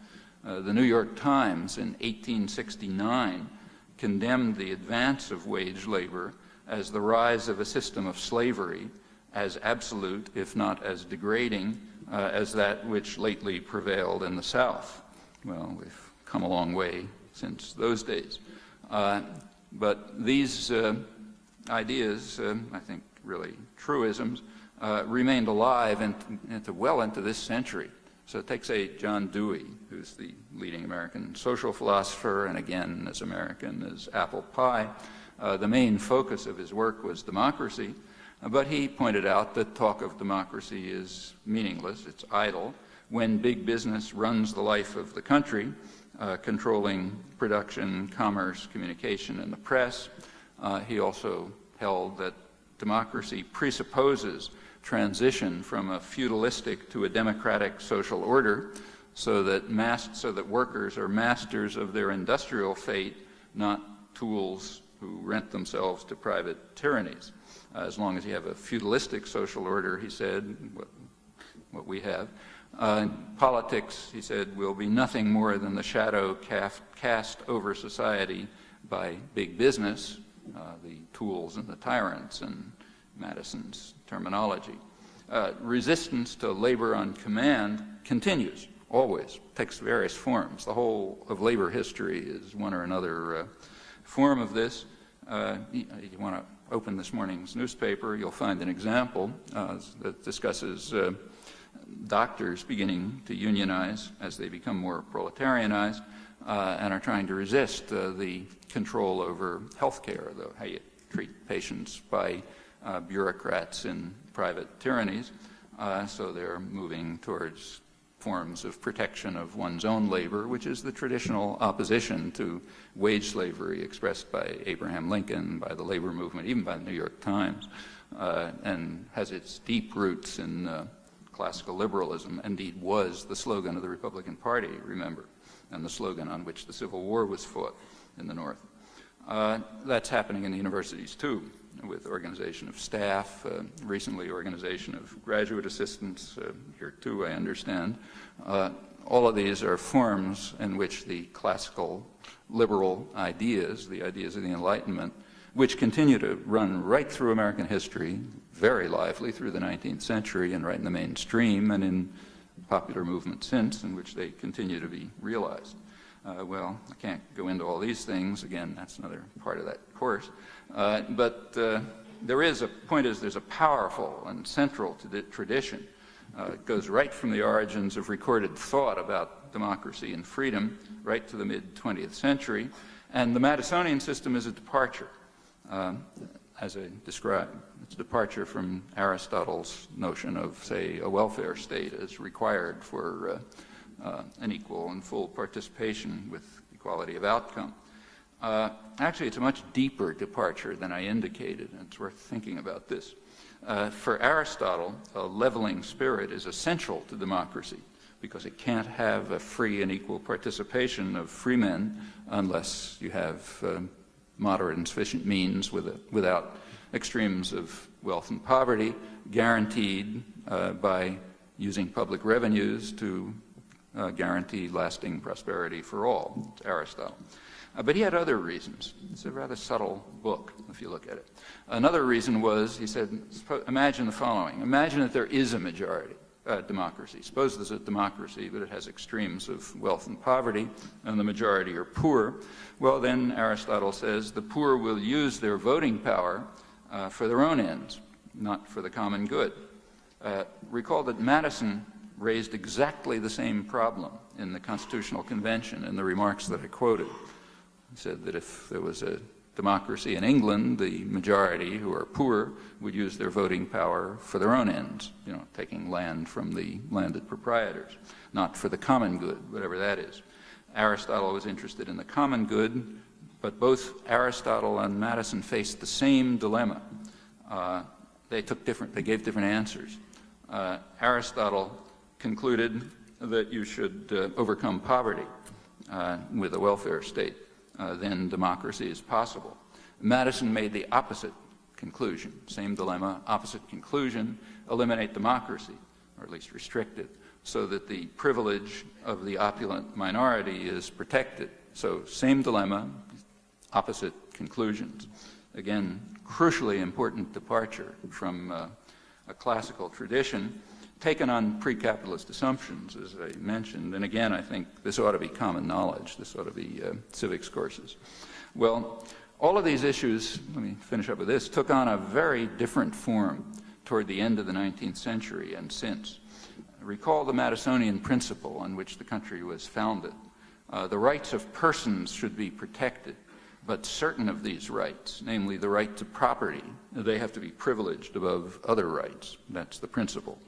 The New York Times in 1869 condemned the advance of wage labor as the rise of a system of slavery, as absolute, if not as degrading, as that which lately prevailed in the South. Well, we've come a long way since those days. But these ideas, I think really truisms, remained alive well into this century. So take, say, John Dewey, who's the leading American social philosopher, and again, as American as apple pie. The main focus of his work was democracy, but he pointed out that talk of democracy is meaningless, it's idle, when big business runs the life of the country, controlling production, commerce, communication, and the press. He also held that democracy presupposes transition from a feudalistic to a democratic social order, so that workers are masters of their industrial fate, not tools who rent themselves to private tyrannies. As long as you have a feudalistic social order, he said, what we have, politics, he said, will be nothing more than the shadow cast over society by big business, the tools and the tyrants, in Madison's terminology. Resistance to labor on command continues, always, takes various forms. The whole of labor history is one or another form of this. You want to open this morning's newspaper, you'll find an example that discusses doctors beginning to unionize as they become more proletarianized and are trying to resist the control over health care, how you treat patients by bureaucrats in private tyrannies. So they're moving towards forms of protection of one's own labor, which is the traditional opposition to wage slavery expressed by Abraham Lincoln, by the labor movement, even by the New York Times, and has its deep roots in classical liberalism. Indeed was the slogan of the Republican Party, remember, and the slogan on which the Civil War was fought in the North. That's happening in the universities too, with organization of staff, recently organization of graduate assistants, here too, I understand. All of these are forms in which the classical liberal ideas, the ideas of the Enlightenment, which continue to run right through American history, very lively through the 19th century and right in the mainstream and in popular movement since, in which they continue to be realized. Well, I can't go into all these things. Again, that's another part of that course. But there is there's a powerful and central to the tradition. It goes right from the origins of recorded thought about democracy and freedom right to the mid-20th century. And the Madisonian system is a departure, as I described. It's a departure from Aristotle's notion of, say, a welfare state as required for an equal and full participation with equality of outcome. Actually, it's a much deeper departure than I indicated, and it's worth thinking about this. For Aristotle, a leveling spirit is essential to democracy because it can't have a free and equal participation of free men unless you have moderate and sufficient means without extremes of wealth and poverty, guaranteed by using public revenues to guarantee lasting prosperity for all. It's Aristotle. But he had other reasons. It's a rather subtle book, if you look at it. Another reason was, he said, imagine the following. Imagine that there is a majority democracy. Suppose there's a democracy, but it has extremes of wealth and poverty, and the majority are poor. Well, then, Aristotle says, the poor will use their voting power for their own ends, not for the common good. Recall that Madison raised exactly the same problem in the Constitutional Convention in the remarks that I quoted. He said that if there was a democracy in England, the majority, who are poor, would use their voting power for their own ends, taking land from the landed proprietors, not for the common good, whatever that is. Aristotle was interested in the common good, but both Aristotle and Madison faced the same dilemma. They gave different answers. Aristotle concluded that you should overcome poverty with a welfare state. Then democracy is possible. Madison made the opposite conclusion, same dilemma, opposite conclusion, eliminate democracy, or at least restrict it, so that the privilege of the opulent minority is protected. So same dilemma, opposite conclusions. Again, crucially important departure from a classical tradition taken on pre-capitalist assumptions, as I mentioned. And again, I think this ought to be common knowledge. This ought to be civics courses. Well, all of these issues, let me finish up with this, took on a very different form toward the end of the 19th century and since. Recall the Madisonian principle on which the country was founded. The rights of persons should be protected, but certain of these rights, namely the right to property, they have to be privileged above other rights. That's the principle.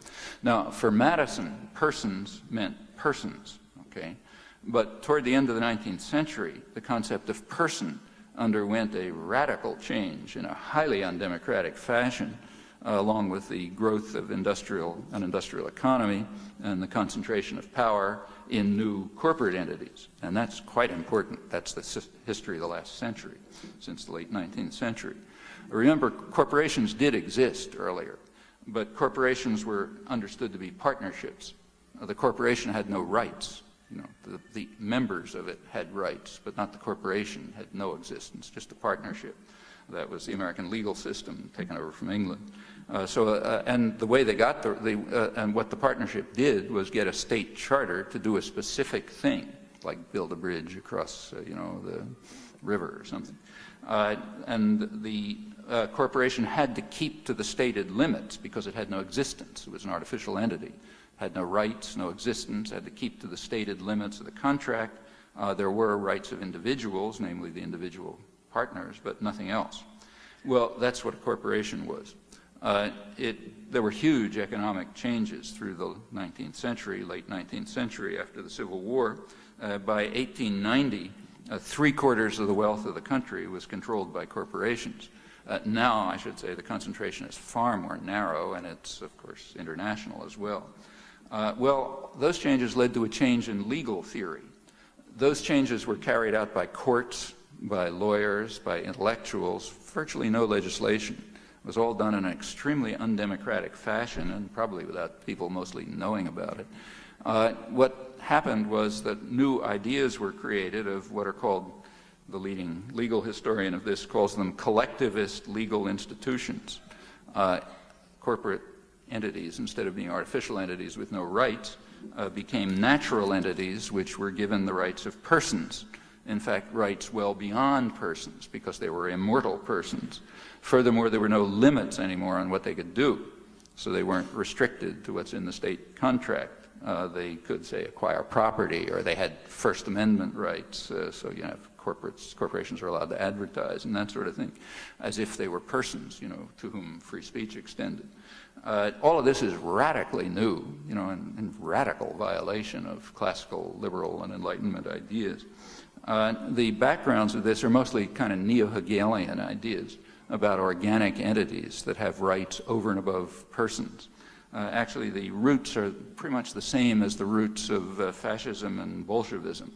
Now, for Madison, persons meant persons, okay? But toward the end of the 19th century, the concept of person underwent a radical change in a highly undemocratic fashion, along with the growth of an industrial economy and the concentration of power in new corporate entities. And that's quite important. That's the history of the last century, since the late 19th century. Remember, corporations did exist earlier, but corporations were understood to be partnerships. The corporation had no rights. The members of it had rights, but not the corporation, had no existence, just a partnership. That was the American legal system taken over from England. And the way they got and what the partnership did was get a state charter to do a specific thing, like build a bridge across, the river or something. And the corporation had to keep to the stated limits because it had no existence. It was an artificial entity. Had no rights, no existence, had to keep to the stated limits of the contract. There were rights of individuals, namely the individual partners, but nothing else. Well, that's what a corporation was. There were huge economic changes through the 19th century, late 19th century, after the Civil War. By 1890, 3/4 of the wealth of the country was controlled by corporations. Now, I should say, the concentration is far more narrow, and it's, of course, international as well. Well, those changes led to a change in legal theory. Those changes were carried out by courts, by lawyers, by intellectuals, virtually no legislation. It was all done in an extremely undemocratic fashion, and probably without people mostly knowing about it. What happened was that new ideas were created of what are called, the leading legal historian of this calls them collectivist legal institutions. Corporate entities, instead of being artificial entities with no rights, became natural entities which were given the rights of persons. In fact, rights well beyond persons, because they were immortal persons. Furthermore, there were no limits anymore on what they could do, so they weren't restricted to what's in the state contract. They could, say, acquire property, or they had First Amendment rights, so corporations are allowed to advertise and that sort of thing, as if they were persons, to whom free speech extended. All of this is radically new, in radical violation of classical, liberal, and Enlightenment ideas. The backgrounds of this are mostly kind of neo-Hegelian ideas about organic entities that have rights over and above persons. Actually, the roots are pretty much the same as the roots of fascism and Bolshevism.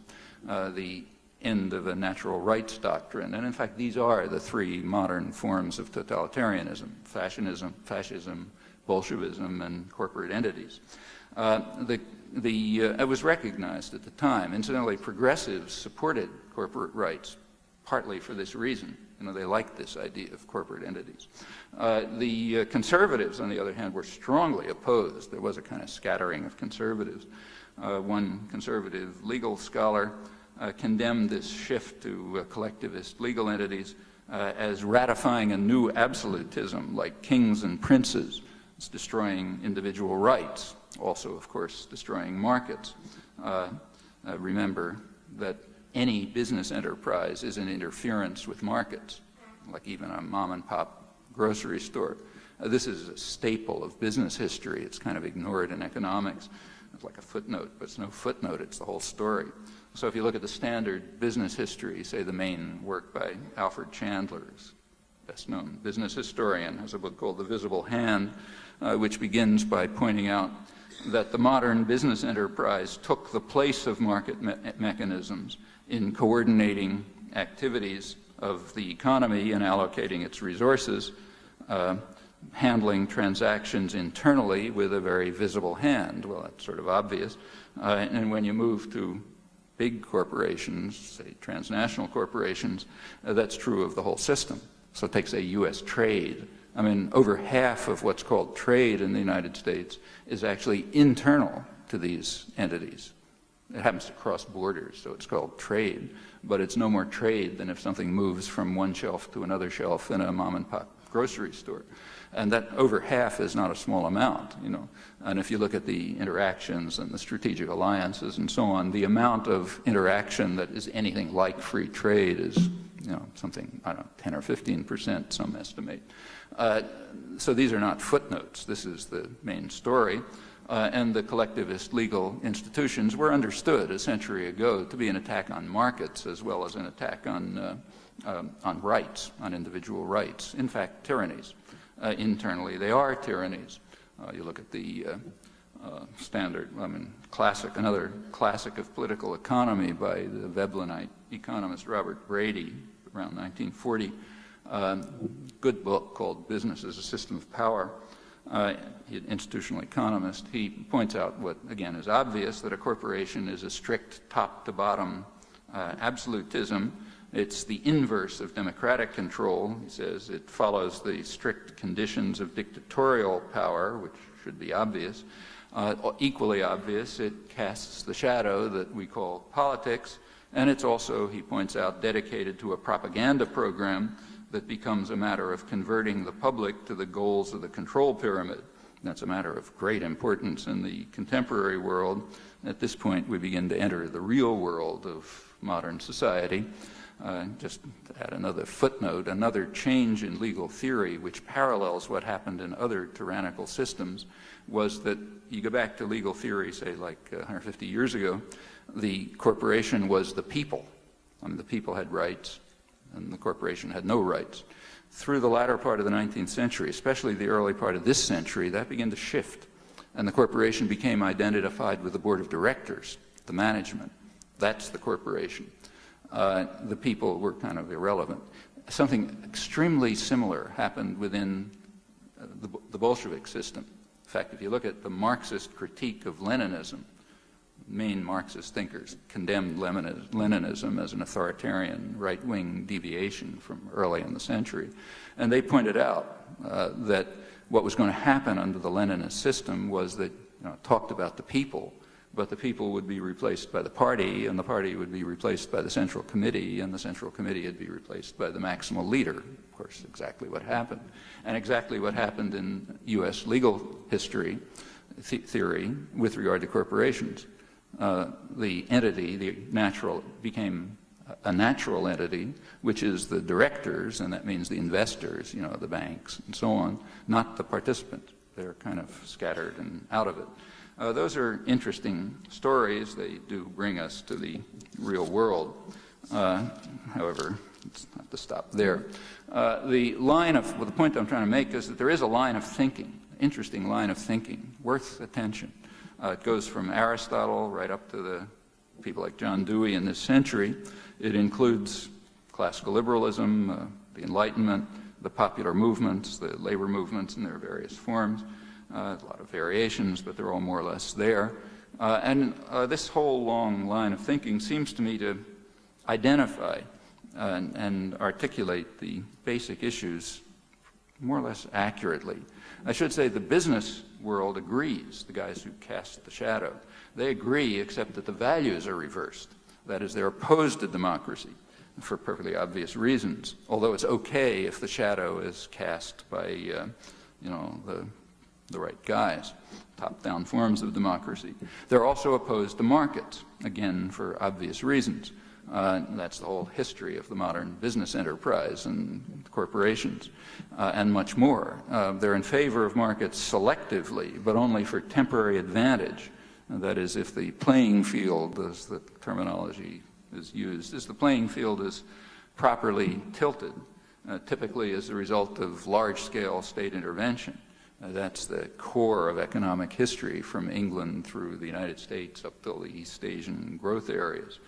The end of a natural rights doctrine. And in fact, these are the three modern forms of totalitarianism: fascism, Bolshevism, and corporate entities. It was recognized at the time. Incidentally, progressives supported corporate rights partly for this reason. You know, they liked this idea of corporate entities. The conservatives, on the other hand, were strongly opposed. There was a kind of scattering of conservatives. One conservative legal scholar condemned this shift to collectivist legal entities as ratifying a new absolutism like kings and princes. It's destroying individual rights, also, of course, destroying markets. Remember that any business enterprise is an interference with markets, like even a mom-and-pop grocery store. This is a staple of business history. It's kind of ignored in economics. It's like a footnote, but it's no footnote, it's the whole story. So if you look at the standard business history, say the main work by Alfred Chandler, best-known business historian, has a book called The Visible Hand, which begins by pointing out that the modern business enterprise took the place of market mechanisms in coordinating activities of the economy and allocating its resources, handling transactions internally with a very visible hand. Well, that's sort of obvious. And when you move to big corporations, say transnational corporations, that's true of the whole system. So take, say, U.S. trade. I mean, over half of what's called trade in the United States is actually internal to these entities. It happens to cross borders, so it's called trade, but it's no more trade than if something moves from one shelf to another shelf in a mom-and-pop grocery store. And that over half is not a small amount, you know. And if you look at the interactions and the strategic alliances and so on, the amount of interaction that is anything like free trade is, you know, something, I don't know, 10 or 15%, some estimate. So these are not footnotes. This is the main story. And the collectivist legal institutions were understood a century ago to be an attack on markets as well as an attack on rights, on individual rights. In fact, tyrannies. Internally, they are tyrannies. You look at the standard, another classic of political economy by the Veblenite economist Robert Brady, around 1940. Good book called Business as a System of Power. He's an institutional economist. He points out what, again, is obvious, that a corporation is a strict top-to-bottom absolutism. It's the inverse of democratic control. He says it follows the strict conditions of dictatorial power, which should be obvious. Equally obvious, it casts the shadow that we call politics, and it's also, he points out, dedicated to a propaganda program that becomes a matter of converting the public to the goals of the control pyramid. That's a matter of great importance in the contemporary world. At this point, we begin to enter the real world of modern society. Just to add another footnote, another change in legal theory which parallels what happened in other tyrannical systems was that you go back to legal theory, say like 150 years ago, the corporation was the people. I mean, the people had rights and the corporation had no rights. Through the latter part of the 19th century, especially the early part of this century, that began to shift. And the corporation became identified with the board of directors, the management. That's the corporation. The people were kind of irrelevant. Something extremely similar happened within the Bolshevik system. In fact, if you look at the Marxist critique of Leninism, main Marxist thinkers condemned Leninism as an authoritarian right-wing deviation from early in the century. And they pointed out that what was going to happen under the Leninist system was that, talked about the people, but the people would be replaced by the party, and the party would be replaced by the Central Committee, and the Central Committee would be replaced by the maximal leader. Of course, exactly what happened. And exactly what happened in U.S. legal history theory with regard to corporations. The entity, the natural, became a natural entity, which is the directors, and that means the investors, the banks and so on, not the participant. They're kind of scattered and out of it. Those are interesting stories. They do bring us to the real world. However, let's have to stop there. The point I'm trying to make is that there is a line of thinking, interesting line of thinking, worth attention. It goes from Aristotle right up to the people like John Dewey in this century, It includes classical liberalism, the Enlightenment, the popular movements, the labor movements in their various forms, a lot of variations, but they're all more or less there. This whole long line of thinking seems to me to identify and articulate the basic issues more or less accurately. I should say the business world agrees, the guys who cast the shadow. They agree, except that the values are reversed. That is, they're opposed to democracy for perfectly obvious reasons, although it's okay if the shadow is cast by, the right guys, top-down forms of democracy. They're also opposed to markets, again, for obvious reasons. That's the whole history of the modern business enterprise and corporations, and much more. They're in favor of markets selectively, but only for temporary advantage. That is, if the playing field, as the terminology is used, as the playing field is properly tilted, typically as a result of large-scale state intervention. That's the core of economic history from England through the United States up till the East Asian growth areas,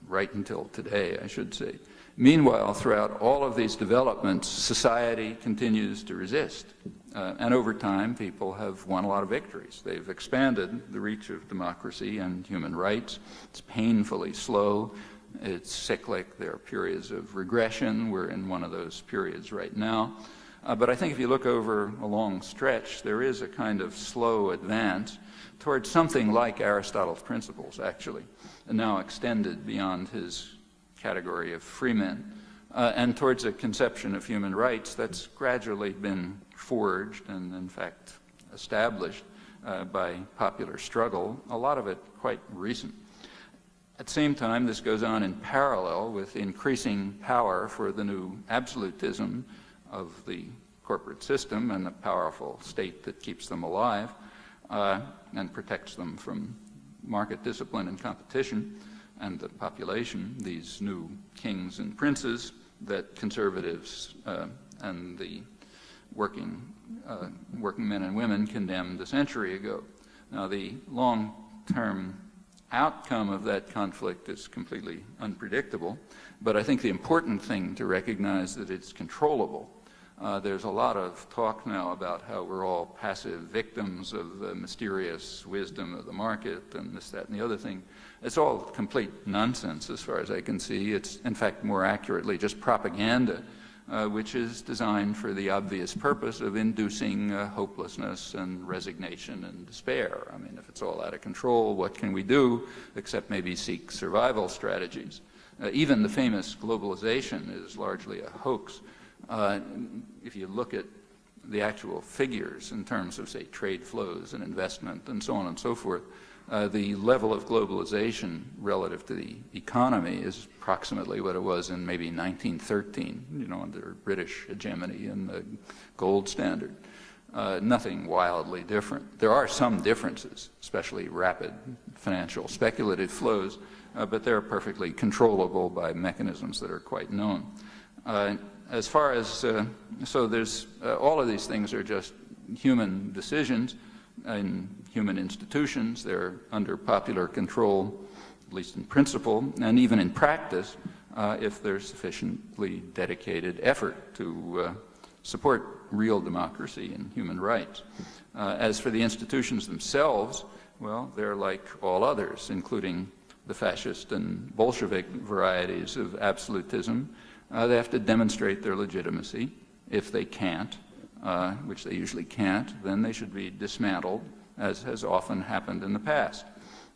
right until today, I should say. Meanwhile, throughout all of these developments, society continues to resist. And over time, people have won a lot of victories. They've expanded the reach of democracy and human rights. It's painfully slow. It's cyclic. There are periods of regression. We're in one of those periods right now. But I think if you look over a long stretch, there is a kind of slow advance towards something like Aristotle's principles, actually, and now extended beyond his category of free men, and towards a conception of human rights that's gradually been forged and, in fact, established by popular struggle, a lot of it quite recent. At the same time, this goes on in parallel with increasing power for the new absolutism of the corporate system and the powerful state that keeps them alive and protects them from market discipline and competition and the population, these new kings and princes that conservatives and the working men and women condemned a century ago. Now, the long-term outcome of that conflict is completely unpredictable, but I think the important thing to recognize that it's controllable. There's a lot of talk now about how we're all passive victims of the mysterious wisdom of the market and this, that, and the other thing. It's all complete nonsense as far as I can see. It's, in fact, more accurately just propaganda, which is designed for the obvious purpose of inducing hopelessness and resignation and despair. I mean, if it's all out of control, what can we do except maybe seek survival strategies? Even the famous globalization is largely a hoax. If you look at the actual figures in terms of, say, trade flows and investment and so on and so forth, the level of globalization relative to the economy is approximately what it was in maybe 1913, under British hegemony and the gold standard. Nothing wildly different. There are some differences, especially rapid financial speculative flows, but they're perfectly controllable by mechanisms that are quite known. As far as, so there's, all of these things are just human decisions in human institutions. They're under popular control, at least in principle, and even in practice, if there's sufficiently dedicated effort to support real democracy and human rights. As for the institutions themselves, well, they're like all others, including the fascist and Bolshevik varieties of absolutism. They have to demonstrate their legitimacy. If they can't, which they usually can't, then they should be dismantled, as has often happened in the past.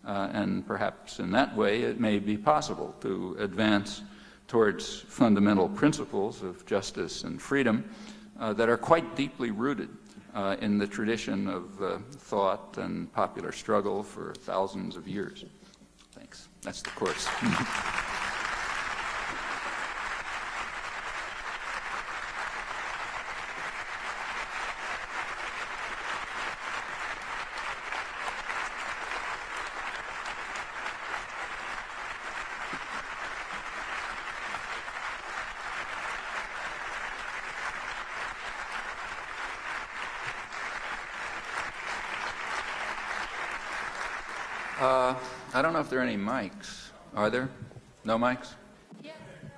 And perhaps in that way it may be possible to advance towards fundamental principles of justice and freedom that are quite deeply rooted in the tradition of thought and popular struggle for thousands of years. Thanks. That's the course. I don't know if there are any mics. Are there? No mics?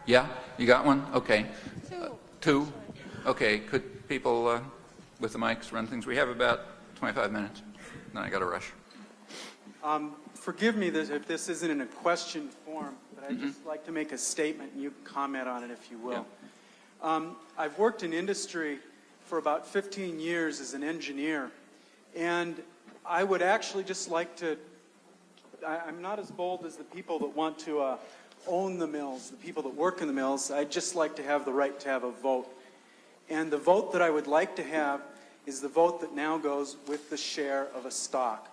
Yeah? You got one? Okay. Two? Okay. Could people with the mics run things? We have about 25 minutes. Then I got to rush. Forgive me if this isn't in a question form, but I'd just like to make a statement, and you can comment on it if you will. Yeah. I've worked in industry for about 15 years as an engineer, and I would actually just like to, I'm not as bold as the people that want to own the mills, the people that work in the mills. I'd just like to have the right to have a vote. And the vote that I would like to have is the vote that now goes with the share of a stock.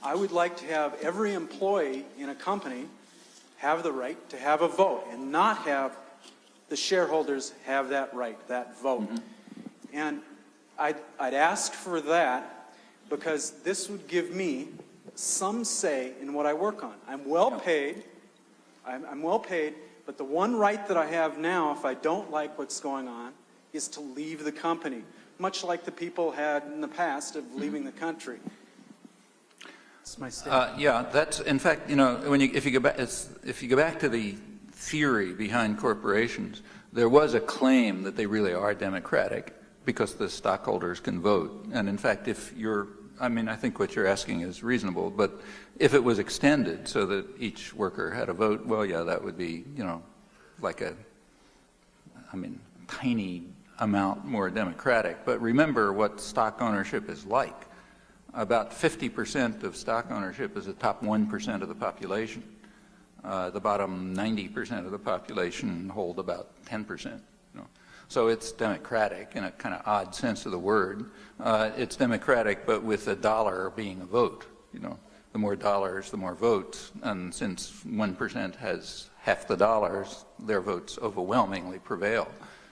I would like to have every employee in a company have the right to have a vote and not have the shareholders have that right, that vote. And I'd ask for that because this would give me some say in what I work on. I'm well paid. I'm well paid, but the one right that I have now, if I don't like what's going on, is to leave the company, much like the people had in the past of leaving the country. That's my statement. Yeah, that's in fact, you know, if you go back to the theory behind corporations, there was a claim that they really are democratic because the stockholders can vote. And in fact, I think what you're asking is reasonable, but if it was extended so that each worker had a vote, well, yeah, that would be, you know, like tiny amount more democratic. But remember what stock ownership is like. About 50% of stock ownership is the top 1% of the population. The bottom 90% of the population hold about 10%. You know. So it's democratic in a kind of odd sense of the word. It's democratic, but with a dollar being a vote. You know, the more dollars, the more votes. And since 1% has half the dollars, their votes overwhelmingly prevail.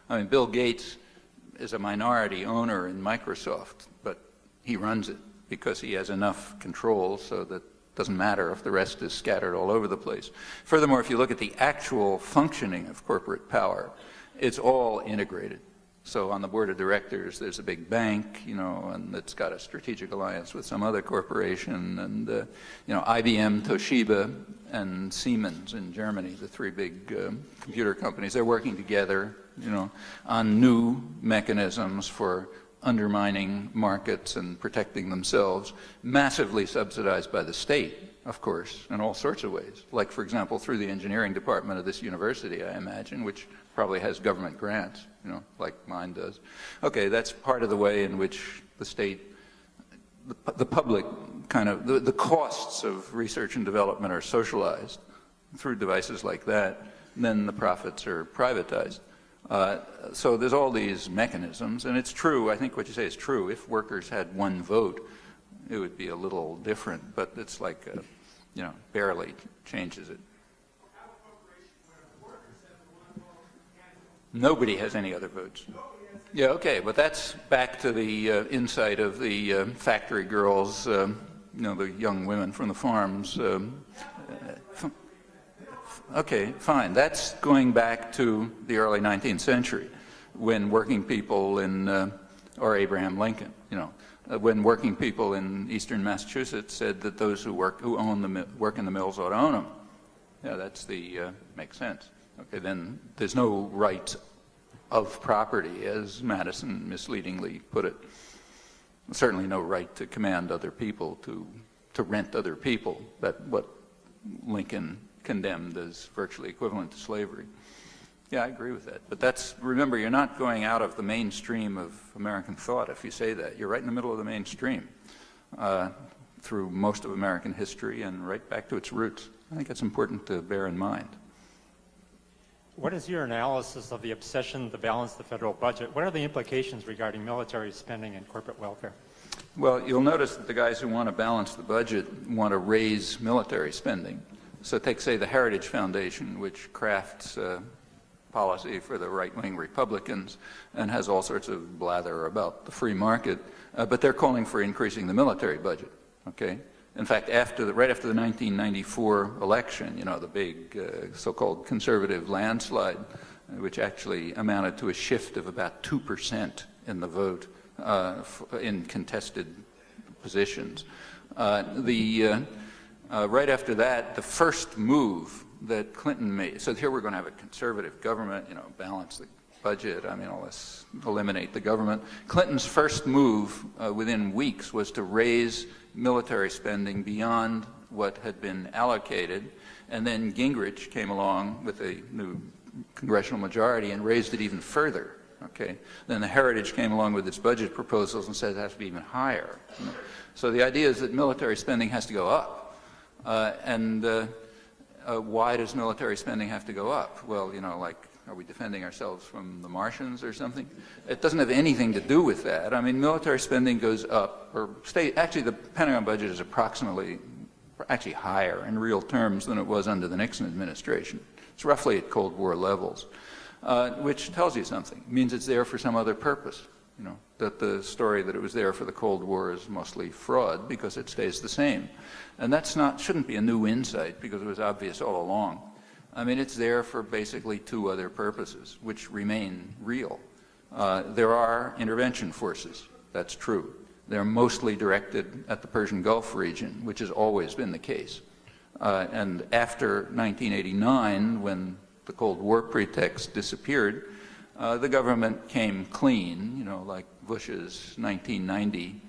I mean, Bill Gates is a minority owner in Microsoft, but he runs it because he has enough control so that it doesn't matter if the rest is scattered all over the place. Furthermore, if you look at the actual functioning of corporate power, it's all integrated. So on the board of directors, there's a big bank, you know, and it's got a strategic alliance with some other corporation, and you know, IBM, Toshiba, and Siemens in Germany, the three big computer companies, they're working together, you know, on new mechanisms for undermining markets and protecting themselves, massively subsidized by the state, of course, in all sorts of ways. Like, for example, through the engineering department of this university, I imagine, which probably has government grants, you know, like mine does. Okay, that's part of the way in which the state, the public kind of, the costs of research and development are socialized through devices like that, and then the profits are privatized. So there's all these mechanisms, and it's true, I think what you say is true. If workers had one vote, it would be a little different, but it's like, you know, barely changes it. Nobody has any other votes. Yeah, okay, but that's back to the insight of the factory girls, you know, the young women from the farms. Okay, fine. That's going back to the early 19th century when working people or Abraham Lincoln, you know, when working people in eastern Massachusetts said that those who work in the mills ought to own them. Yeah, that's makes sense. Okay, then there's no right of property, as Madison misleadingly put it. Certainly no right to command other people, to rent other people. That what Lincoln condemned as virtually equivalent to slavery. Yeah, I agree with that. But remember, you're not going out of the mainstream of American thought if you say that. You're right in the middle of the mainstream through most of American history and right back to its roots. I think that's important to bear in mind. What is your analysis of the obsession to balance the federal budget? What are the implications regarding military spending and corporate welfare? Well, you'll notice that the guys who want to balance the budget want to raise military spending. So take, say, the Heritage Foundation, which crafts policy for the right-wing Republicans and has all sorts of blather about the free market, but they're calling for increasing the military budget, okay? In fact, right after the 1994 election, you know, the big so-called conservative landslide, which actually amounted to a shift of about 2% in the vote in contested positions. Right after that, the first move that Clinton made. So here we're going to have a conservative government, you know, balance the budget. I mean, let's eliminate the government. Clinton's first move within weeks was to raise military spending beyond what had been allocated, and then Gingrich came along with a new congressional majority and raised it even further. Okay. Then the Heritage came along with its budget proposals and said it has to be even higher. You know? So the idea is that military spending has to go up. Why does military spending have to go up? Well, you know, like, are we defending ourselves from the Martians or something? It doesn't have anything to do with that. I mean, military spending goes up, or actually the Pentagon budget is approximately, actually higher in real terms than it was under the Nixon administration. It's roughly at Cold War levels, which tells you something. It means it's there for some other purpose. You know, that the story that it was there for the Cold War is mostly fraud because it stays the same. And that's shouldn't be a new insight because it was obvious all along. I mean, it's there for basically two other purposes, which remain real. There are intervention forces. That's true. They're mostly directed at the Persian Gulf region, which has always been the case. And after 1989, when the Cold War pretext disappeared, the government came clean, you know, like Bush's 1990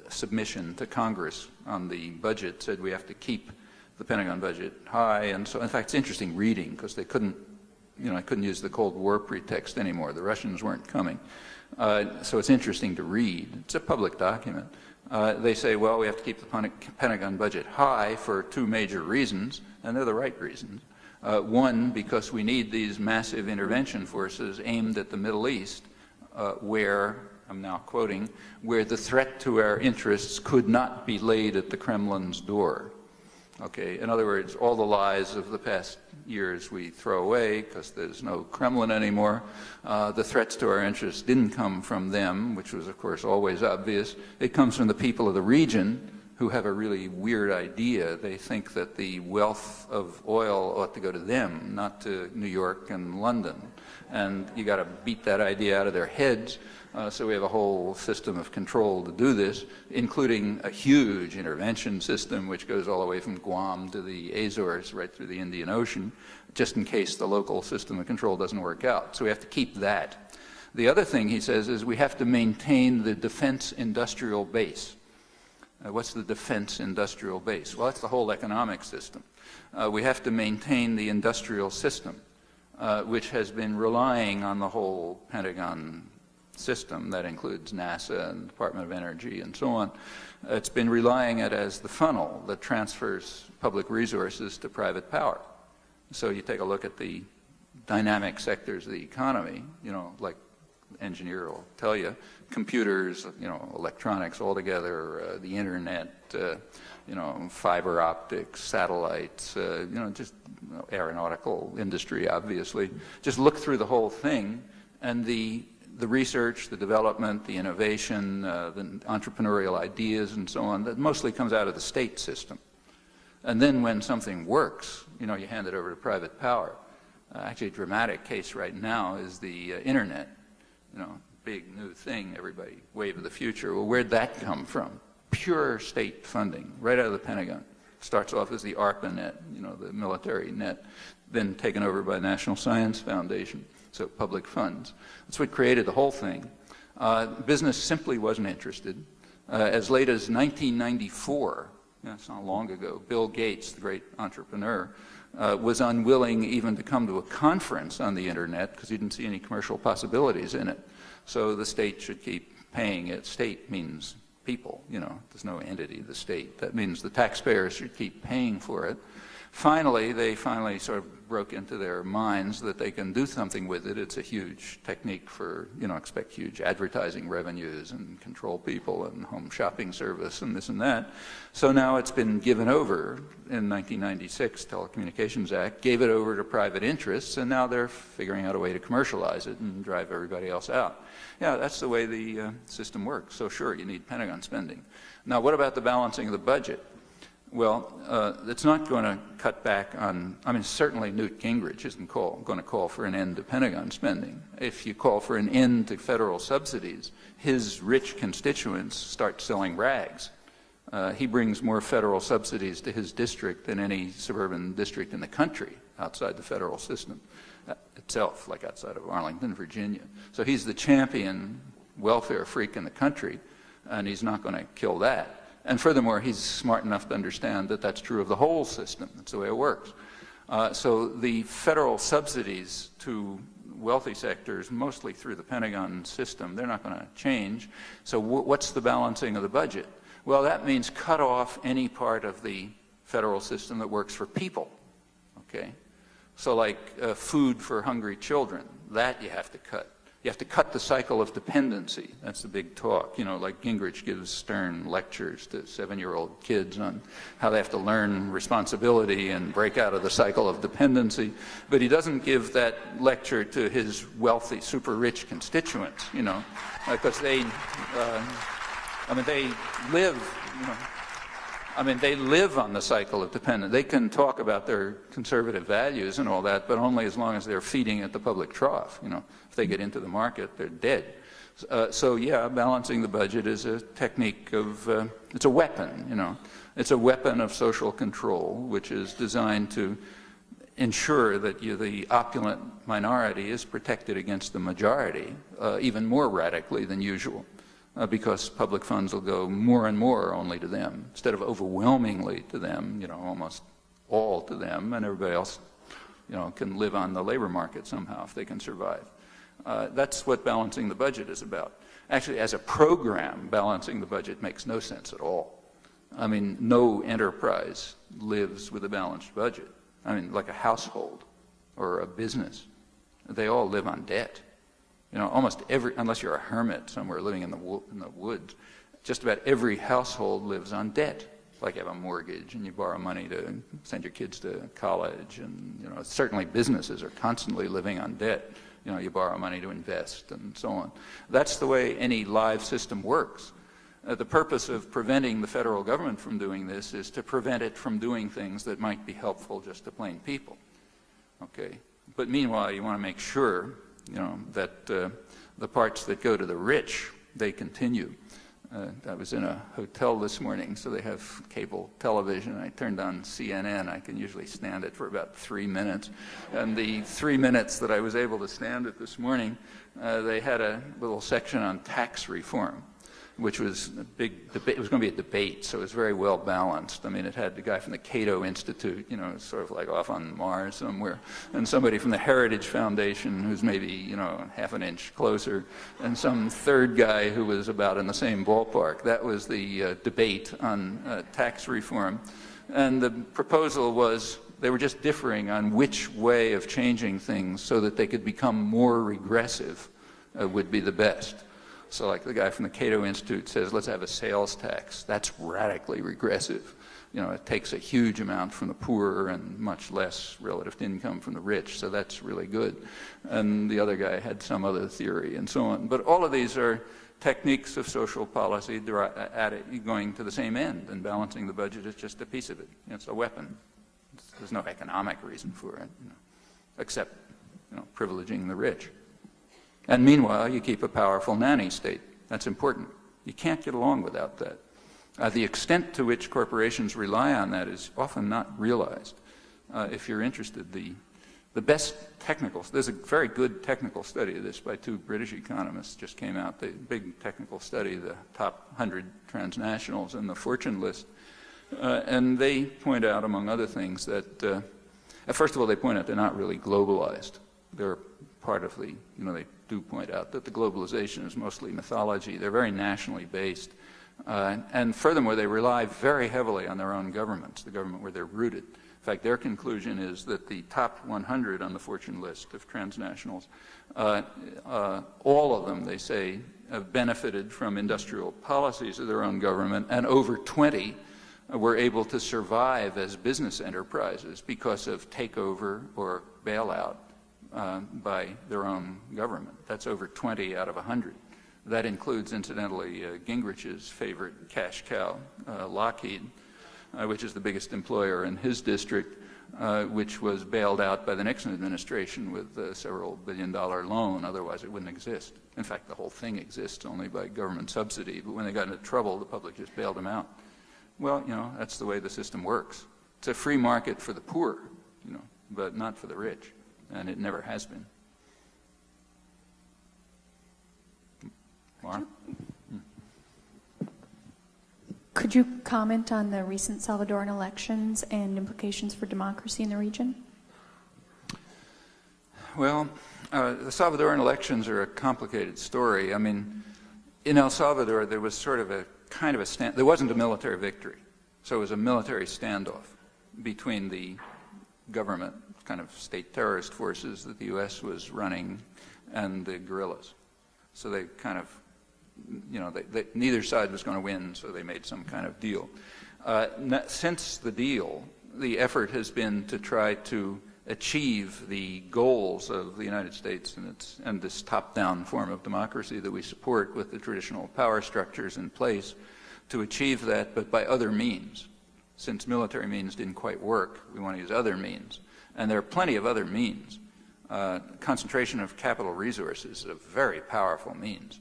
submission to Congress on the budget said we have to keep the Pentagon budget high. And so, in fact, it's interesting reading because they couldn't, you know, I couldn't use the Cold War pretext anymore. The Russians weren't coming. So it's interesting to read. It's a public document. They say, well, we have to keep the Pentagon budget high for two major reasons, and they're the right reasons. One, because we need these massive intervention forces aimed at the Middle East, where, I'm now quoting, where the threat to our interests could not be laid at the Kremlin's door. Okay, in other words, all the lies of the past years we throw away because there's no Kremlin anymore. The threats to our interests didn't come from them, which was, of course, always obvious. It comes from the people of the region who have a really weird idea. They think that the wealth of oil ought to go to them, not to New York and London. And you got to beat that idea out of their heads. So we have a whole system of control to do this, including a huge intervention system which goes all the way from Guam to the Azores, right through the Indian Ocean, just in case the local system of control doesn't work out. So we have to keep that. The other thing he says is we have to maintain the defense industrial base. What's the defense industrial base? Well, that's the whole economic system. We have to maintain the industrial system, which has been relying on the whole Pentagon system. That includes NASA and Department of Energy and so on. It's been relying on it as the funnel that transfers public resources to private power. So you take a look at the dynamic sectors of the economy, you know, like engineer will tell you, computers, you know, electronics altogether, the internet, you know, fiber optics, satellites, you know, just aeronautical industry, obviously. Just look through the whole thing, and the research, the development, the innovation, the entrepreneurial ideas and so on, that mostly comes out of the state system. And then when something works, you know, you hand it over to private power. Actually, a dramatic case right now is the internet. You know, big new thing, everybody, wave of the future. Well, where'd that come from? Pure state funding, right out of the Pentagon. Starts off as the ARPANET, you know, the military net, then taken over by National Science Foundation, so public funds. That's what created the whole thing. Business simply wasn't interested. As late as 1994, that's not long ago, Bill Gates, the great entrepreneur, was unwilling even to come to a conference on the internet because he didn't see any commercial possibilities in it. So the state should keep paying it. State means people, you know, there's no entity, the state. That means the taxpayers should keep paying for it. Finally, they sort of broke into their minds that they can do something with it. It's a huge technique for, you know, expect huge advertising revenues and control people and home shopping service and this and that. So now it's been given over in 1996, Telecommunications Act, gave it over to private interests, and now they're figuring out a way to commercialize it and drive everybody else out. Yeah, that's the way the system works. So sure, you need Pentagon spending. Now, what about the balancing of the budget? Well, it's not going to cut back on, I mean, certainly Newt Gingrich isn't going to call for an end to Pentagon spending. If you call for an end to federal subsidies, his rich constituents start selling rags. He brings more federal subsidies to his district than any suburban district in the country outside the federal system itself, like outside of Arlington, Virginia. So he's the champion welfare freak in the country, and he's not going to kill that. And furthermore, he's smart enough to understand that that's true of the whole system. That's the way it works. So the federal subsidies to wealthy sectors, mostly through the Pentagon system, they're not going to change. So what's the balancing of the budget? Well, that means cut off any part of the federal system that works for people, okay? So like food for hungry children, that you have to cut. You have to cut the cycle of dependency. That's the big talk. You know, like Gingrich gives stern lectures to 7-year-old kids on how they have to learn responsibility and break out of the cycle of dependency. But he doesn't give that lecture to his wealthy, super rich constituents, you know, because they live, you know, they live on the cycle of dependence. They can talk about their conservative values and all that, but only as long as they're feeding at the public trough, you know. If they get into the market, they're dead. So yeah, balancing the budget is a technique of, it's a weapon, you know. It's a weapon of social control, which is designed to ensure that the opulent minority is protected against the majority, even more radically than usual. Because public funds will go more and more only to them, instead of overwhelmingly to them, you know, almost all to them, and everybody else, you know, can live on the labor market somehow if they can survive. That's what balancing the budget is about. Actually, as a program, balancing the budget makes no sense at all. I mean, no enterprise lives with a balanced budget. I mean, like a household or a business, they all live on debt. You know, almost every, unless you're a hermit somewhere living in the woods, just about every household lives on debt. Like you have a mortgage and you borrow money to send your kids to college, and you know, certainly businesses are constantly living on debt. You know, you borrow money to invest and so on. That's the way any live system works. The purpose of preventing the federal government from doing this is to prevent it from doing things that might be helpful just to plain people. Okay, but meanwhile, you want to make sure, you know, that the parts that go to the rich, they continue. I was in a hotel this morning, so they have cable television. I turned on CNN. I can usually stand it for about 3 minutes. And the 3 minutes that I was able to stand it this morning, they had a little section on tax reform, which was a big debate. It was going to be a debate, so it was very well balanced. I mean, it had the guy from the Cato Institute, you know, sort of like off on Mars somewhere, and somebody from the Heritage Foundation who's maybe, you know, half an inch closer, and some third guy who was about in the same ballpark. That was the debate on tax reform. And the proposal was they were just differing on which way of changing things so that they could become more regressive would be the best. So like the guy from the Cato Institute says, let's have a sales tax. That's radically regressive. You know, it takes a huge amount from the poor and much less relative to income from the rich, so that's really good. And the other guy had some other theory and so on. But all of these are techniques of social policy going to the same end, and balancing the budget is just a piece of it. It's a weapon. There's no economic reason for it, you know, except, you know, privileging the rich. And meanwhile, you keep a powerful nanny state. That's important. You can't get along without that. The extent to which corporations rely on that is often not realized. If you're interested, the best technical, there's a very good technical study of this by 2 British economists just came out, the big technical study, the top 100 transnationals in the Fortune list. And they point out, among other things, that, first of all, they point out they're not really globalized. They're part of the, you know, they do point out that the globalization is mostly mythology. They're very nationally based. And furthermore, they rely very heavily on their own governments, the government where they're rooted. In fact, their conclusion is that the top 100 on the Fortune list of transnationals, all of them, they say, have benefited from industrial policies of their own government, and over 20 were able to survive as business enterprises because of takeover or bailout by their own government. That's over 20 out of 100. That includes, incidentally, Gingrich's favorite cash cow, Lockheed, which is the biggest employer in his district, which was bailed out by the Nixon administration with a several billion-dollar loan. Otherwise, it wouldn't exist. In fact, the whole thing exists only by government subsidy. But when they got into trouble, the public just bailed them out. Well, that's the way the system works. It's a free market for the poor, but not for the rich, and it never has been. Laura? Could you comment on the recent Salvadoran elections and implications for democracy in the region? Well, the Salvadoran elections are a complicated story. I mean, in El Salvador, there was sort of a kind of a there wasn't a military victory, so it was a military standoff between the government, kind of state terrorist forces that the U.S. was running, and the guerrillas. So they kind of, neither side was going to win, so they made some kind of deal. Since the deal, the effort has been to try to achieve the goals of the United States and this top-down form of democracy that we support with the traditional power structures in place, to achieve that, but by other means. Since military means didn't quite work, we want to use other means. And there are plenty of other means. Concentration of capital resources is a very powerful means.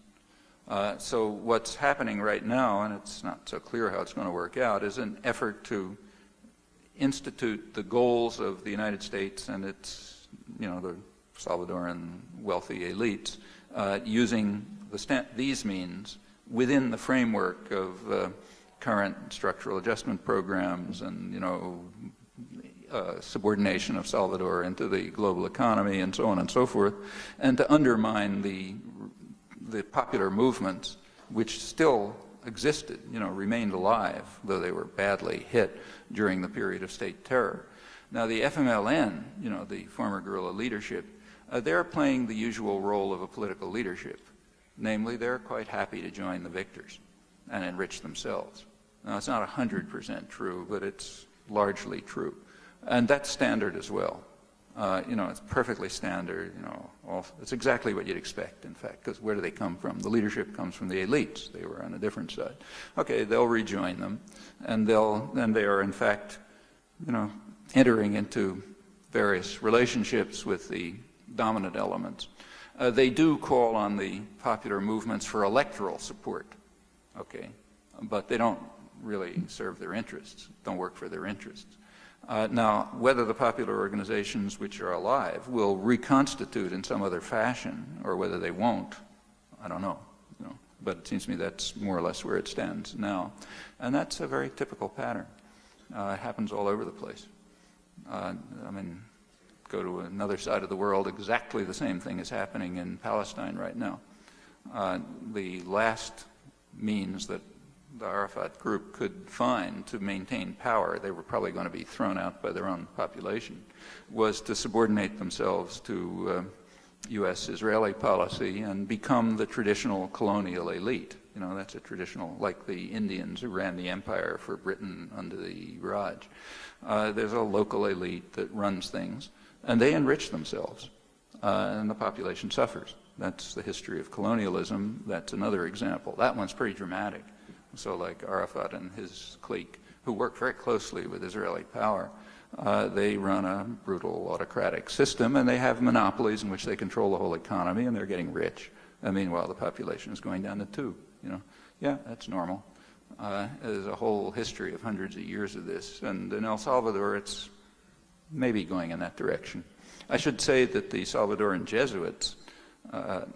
So what's happening right now, and it's not so clear how it's going to work out, is an effort to institute the goals of the United States and its, the Salvadoran wealthy elites, using these means within the framework of current structural adjustment programs and, subordination of Salvador into the global economy and so on and so forth, and to undermine the popular movements which still existed, remained alive, though they were badly hit during the period of state terror. Now the FMLN, the former guerrilla leadership, they're playing the usual role of a political leadership. Namely, they're quite happy to join the victors and enrich themselves. Now it's not 100% true, but it's largely true. And that's standard as well. It's perfectly standard, it's exactly what you'd expect, in fact, because where do they come from? The leadership comes from the elites. They were on a different side. Okay, they'll rejoin them, and they are, in fact, entering into various relationships with the dominant elements. They do call on the popular movements for electoral support, okay, but they don't really serve their interests, don't work for their interests. Now, whether the popular organizations which are alive will reconstitute in some other fashion, or whether they won't, I don't know. But it seems to me that's more or less where it stands now. And that's a very typical pattern. It happens all over the place. Go to another side of the world, exactly the same thing is happening in Palestine right now. The last means that the Arafat group could find to maintain power, they were probably going to be thrown out by their own population, was to subordinate themselves to U.S.-Israeli policy and become the traditional colonial elite. That's a traditional, like the Indians who ran the empire for Britain under the Raj. There's a local elite that runs things, and they enrich themselves, and the population suffers. That's the history of colonialism. That's another example. That one's pretty dramatic. So like Arafat and his clique, who work very closely with Israeli power, they run a brutal autocratic system, and they have monopolies in which they control the whole economy, and they're getting rich. And meanwhile, the population is going down the tube. Yeah, that's normal. There's a whole history of hundreds of years of this, and in El Salvador, it's maybe going in that direction. I should say that the Salvadoran Jesuits,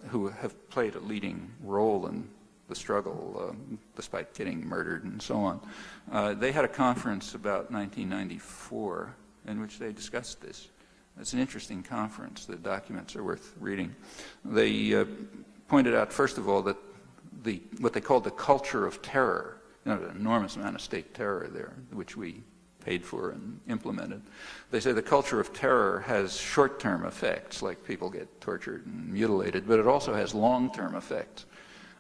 who have played a leading role in the struggle, despite getting murdered and so on. They had a conference about 1994 in which they discussed this. It's an interesting conference. The documents are worth reading. They pointed out, first of all, that what they called the culture of terror, an enormous amount of state terror there, which we paid for and implemented. They say the culture of terror has short-term effects, like people get tortured and mutilated, but it also has long-term effects.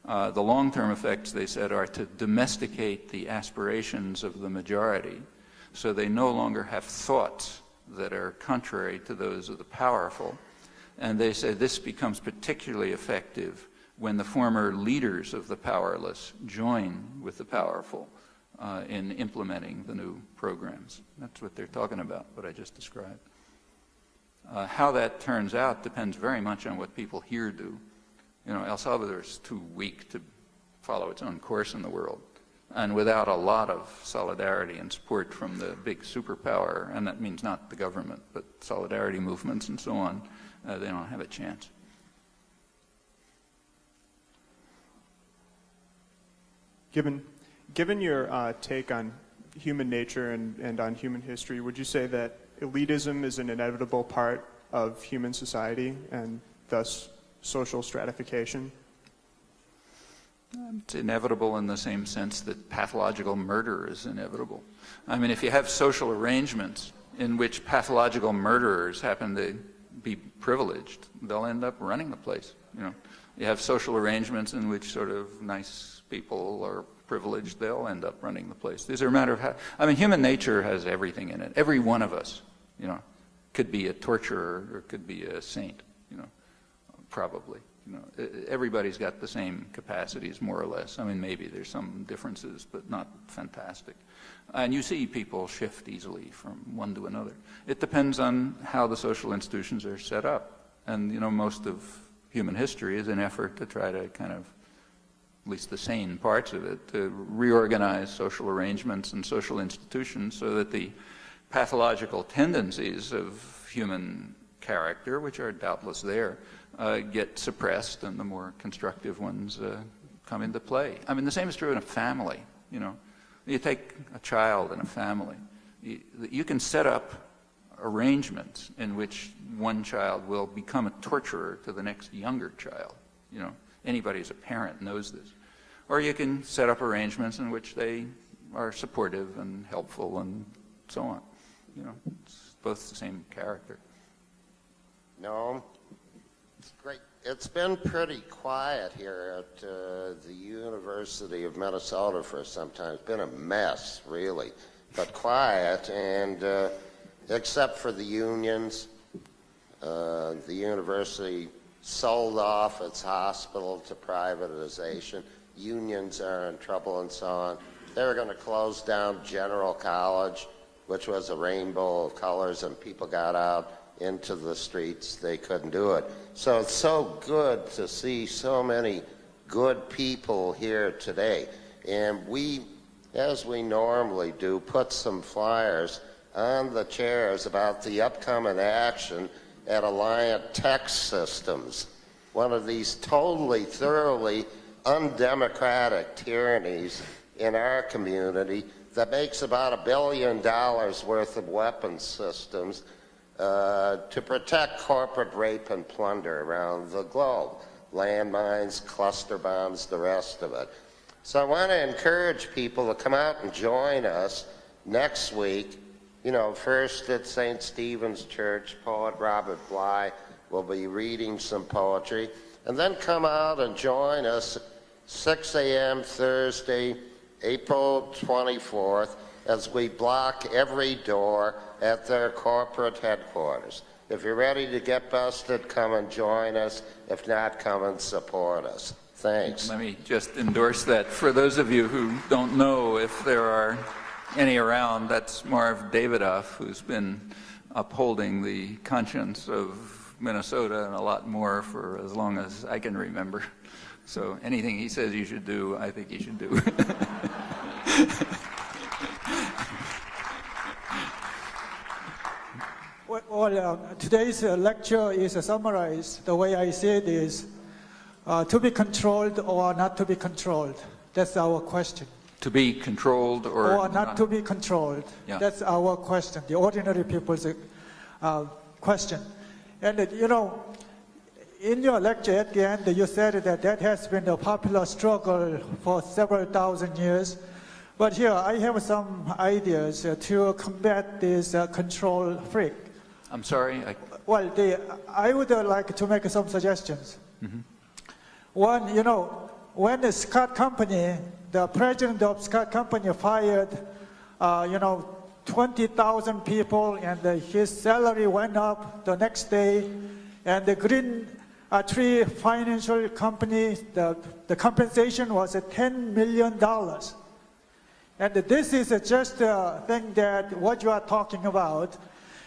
The long-term effects, they said, are to domesticate the aspirations of the majority, so they no longer have thoughts that are contrary to those of the powerful. And they say this becomes particularly effective when the former leaders of the powerless join with the powerful in implementing the new programs. That's what they're talking about, what I just described. How that turns out depends very much on what people here do. El Salvador is too weak to follow its own course in the world. And without a lot of solidarity and support from the big superpower, and that means not the government, but solidarity movements and so on, they don't have a chance. Given your take on human nature and on human history, would you say that elitism is an inevitable part of human society and thus social stratification? It's inevitable in the same sense that pathological murder is inevitable. I mean, if you have social arrangements in which pathological murderers happen to be privileged, they'll end up running the place. You know, you have social arrangements in which sort of nice people are privileged, they'll end up running the place. These are a matter of how, I mean, human nature has everything in it. Every one of us, you know, could be a torturer or could be a saint, you know, probably. You know, everybody's got the same capacities, more or less. I mean, maybe there's some differences, but not fantastic. And you see people shift easily from one to another. It depends on how the social institutions are set up. And, you know, most of human history is an effort to try to kind of, at least the sane parts of it, to reorganize social arrangements and social institutions so that the pathological tendencies of human character, which are doubtless there, get suppressed and the more constructive ones come into play. I mean, the same is true in a family, you know. You take a child in a family, you can set up arrangements in which one child will become a torturer to the next younger child, you know. Anybody who's a parent knows this. Or you can set up arrangements in which they are supportive and helpful and so on. You know, it's both the same character. No. It's great. It's been pretty quiet here at the University of Minnesota for some time. It's been a mess, really, but quiet. And except for the unions, the university sold off its hospital to privatization. Unions are in trouble and so on. They were going to close down General College, which was a rainbow of colors, and people got out into the streets. They couldn't do it. So it's so good to see so many good people here today. And we, as we normally do, put some flyers on the chairs about the upcoming action at Alliant Tech Systems, one of these totally, thoroughly undemocratic tyrannies in our community that makes about $1 billion worth of weapons systems to protect corporate rape and plunder around the globe. Landmines, cluster bombs, the rest of it. So I want to encourage people to come out and join us next week. You know, first at St. Stephen's Church, poet Robert Bly will be reading some poetry. And then come out and join us 6 a.m. Thursday, April 24th, as we block every door at their corporate headquarters. If you're ready to get busted, come and join us. If not, come and support us. Thanks. Let me just endorse that. For those of you who don't know if there are any around, that's Marv Davidoff, who's been upholding the conscience of Minnesota and a lot more for as long as I can remember. So anything he says you should do, I think you should do. Today's lecture is summarized. The way I see it is to be controlled or not to be controlled. That's our question. To be controlled or not to be controlled. Yeah. That's our question, the ordinary people's question. And you know, in your lecture at the end, you said that has been a popular struggle for several thousand years. But here, I have some ideas to combat this control freak. I'm sorry? Well, I would like to make some suggestions. Mm-hmm. One, you know, when the Scott Company, the president of Scott Company fired, 20,000 people, and his salary went up the next day, and the Green Tree Financial Company, the compensation was $10 million. And this is just a thing that what you are talking about.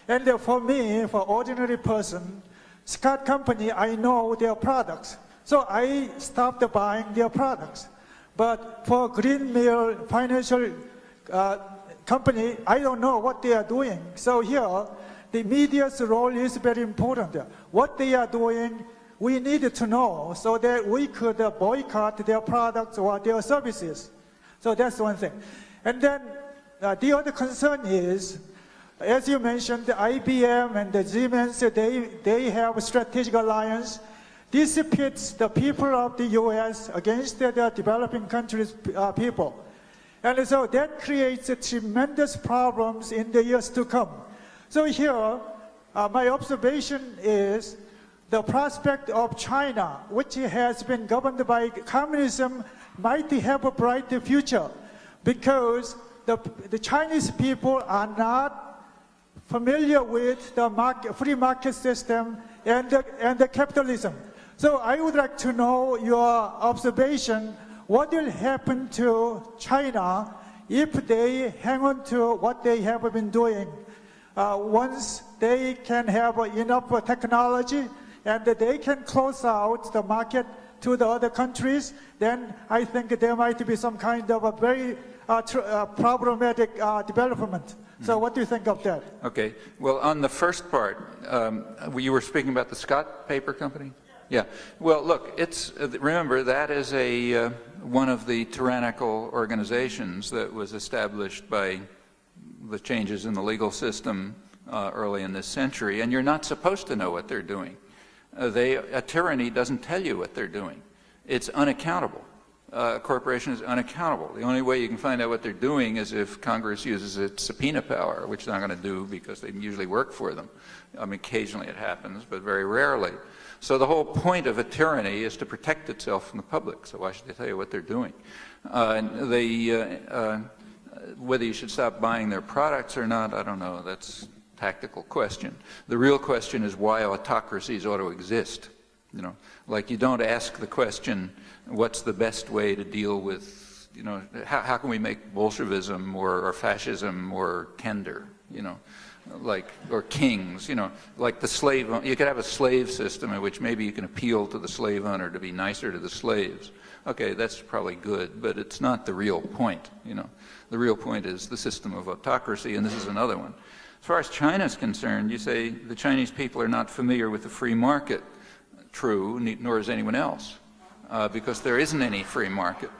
And for me, for ordinary person, Scott Company, I know their products. So I stopped buying their products. But for Green Mill Financial Company, I don't know what they are doing. So here, the media's role is very important. What they are doing, we need to know so that we could boycott their products or their services. So that's one thing. And then the other concern is, as you mentioned, the IBM and the Siemens, they have a strategic alliance. This pits the people of the U.S. against the developing countries' people. And so that creates tremendous problems in the years to come. So here, my observation is the prospect of China, which has been governed by communism, might have a bright future because the Chinese people are not familiar with the free market system and the capitalism. So I would like to know your observation. What will happen to China if they hang on to what they have been doing? Once they can have enough technology and they can close out the market to the other countries, then I think there might be some kind of a very problematic development. So what do you think of that? Okay. Well, on the first part, you were speaking about the Scott Paper Company? Yeah. Well, look, remember, that is one of the tyrannical organizations that was established by the changes in the legal system early in this century, and you're not supposed to know what they're doing. A tyranny doesn't tell you what they're doing. It's unaccountable. A corporation is unaccountable. The only way you can find out what they're doing is if Congress uses its subpoena power, which they're not going to do because they usually work for them. I mean, occasionally it happens, but very rarely. So the whole point of a tyranny is to protect itself from the public. So why should they tell you what they're doing? Whether you should stop buying their products or not, I don't know. That's a tactical question. The real question is why autocracies ought to exist. You know, like you don't ask the question, what's the best way to deal with, you know, how can we make Bolshevism or fascism more tender, you know, like, or kings, you know, like the slave, you could have a slave system in which maybe you can appeal to the slave owner to be nicer to the slaves. Okay, that's probably good, but it's not the real point, you know. The real point is the system of autocracy, and this is another one. As far as China is concerned, you say the Chinese people are not familiar with the free market. True, nor is anyone else, because there isn't any free market.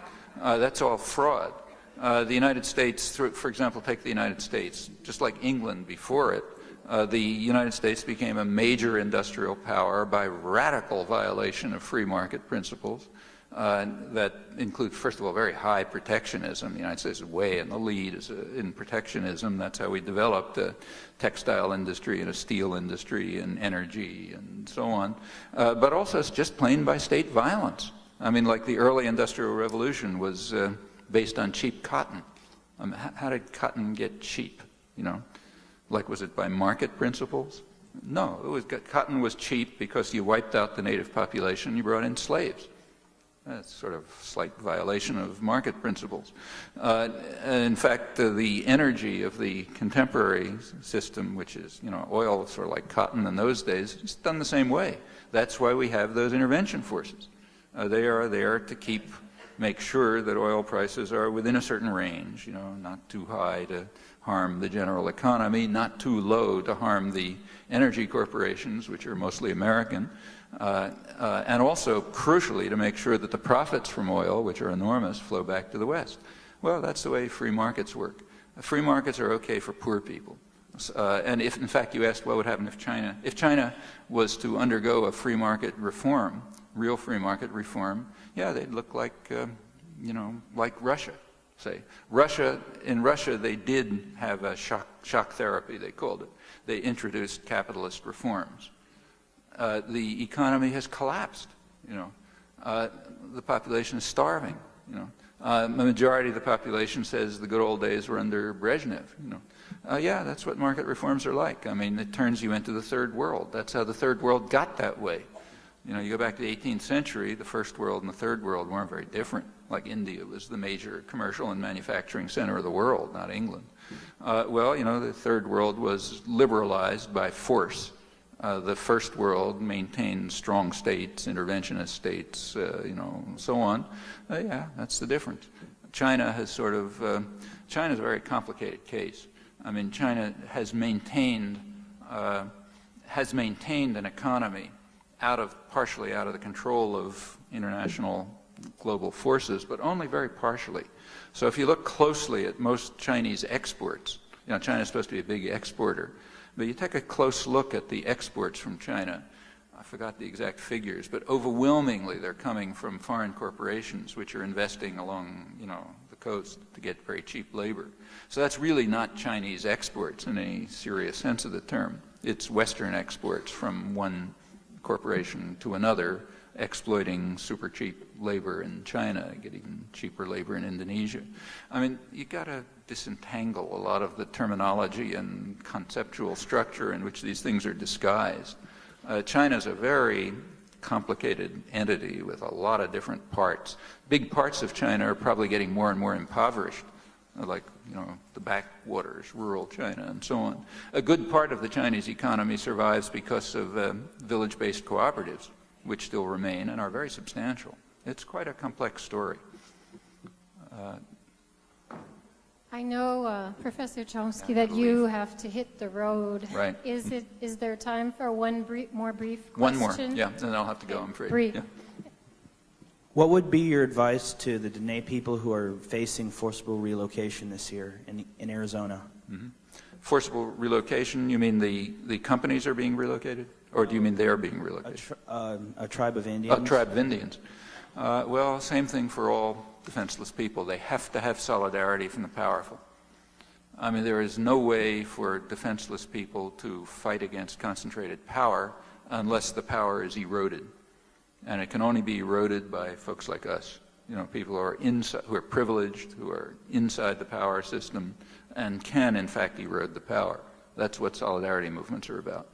That's all fraud. The United States, for example, take the United States, just like England before it, the United States became a major industrial power by radical violation of free market principles that include, first of all, very high protectionism. The United States is way in the lead in protectionism. That's how we developed a textile industry and a steel industry and energy and so on. But also it's just plain by state violence. I mean, like the early Industrial Revolution was based on cheap cotton. How did cotton get cheap, you know? Like, was it by market principles? No, cotton was cheap because you wiped out the native population, you brought in slaves. That's sort of a slight violation of market principles. In fact, the energy of the contemporary system, which is, you know, oil sort of like cotton in those days, it's done the same way. That's why we have those intervention forces. They are there to make sure that oil prices are within a certain range, you know, not too high to harm the general economy, not too low to harm the energy corporations, which are mostly American, and also, crucially, to make sure that the profits from oil, which are enormous, flow back to the West. Well, that's the way free markets work. Free markets are okay for poor people. And if, in fact, you asked what would happen if China was to undergo a free market reform, real free market reform, yeah, they'd look like, you know, like Russia, say. In Russia, they did have a shock therapy, they called it. They introduced capitalist reforms. The economy has collapsed, you know. The population is starving, you know. The majority of the population says the good old days were under Brezhnev, you know. Yeah, that's what market reforms are like. I mean, it turns you into the third world. That's how the third world got that way. You know, you go back to the 18th century, the first world and the third world weren't very different. Like India was the major commercial and manufacturing center of the world, not England. Well, you know, the third world was liberalized by force The first world maintained strong states, interventionist states, so on. Yeah, that's the difference. China has sort of, China's a very complicated case. I mean, China has maintained an economy partially out of the control of international global forces, but only very partially. So if you look closely at most Chinese exports, China's supposed to be a big exporter, but you take a close look at the exports from China, I forgot the exact figures, but overwhelmingly they're coming from foreign corporations which are investing along, the coast to get very cheap labor. So that's really not Chinese exports in any serious sense of the term. It's Western exports from one corporation to another, exploiting super cheap labor in China, getting cheaper labor in Indonesia. I mean, you got to disentangle a lot of the terminology and conceptual structure in which these things are disguised. China's a very complicated entity with a lot of different parts. Big parts of China are probably getting more and more impoverished, like, the backwaters, rural China, and so on. A good part of the Chinese economy survives because of village-based cooperatives, which still remain and are very substantial. It's quite a complex story. I know, Professor Chomsky, that you have to hit the road. Right. Is there time for one more brief question? One more, yeah, then I'll have to go, I'm afraid. Brief. Yeah. What would be your advice to the Dene people who are facing forcible relocation this year in Arizona? Mm-hmm. Forcible relocation, you mean the companies are being relocated? Or do you mean they are being relocated? A tribe of Indians? A tribe of Indians. Well, same thing for all defenseless people. They have to have solidarity from the powerful. I mean, there is no way for defenseless people to fight against concentrated power unless the power is eroded. And it can only be eroded by folks like us, people who are inside, who are privileged, who are inside the power system, and can, in fact, erode the power. That's what solidarity movements are about.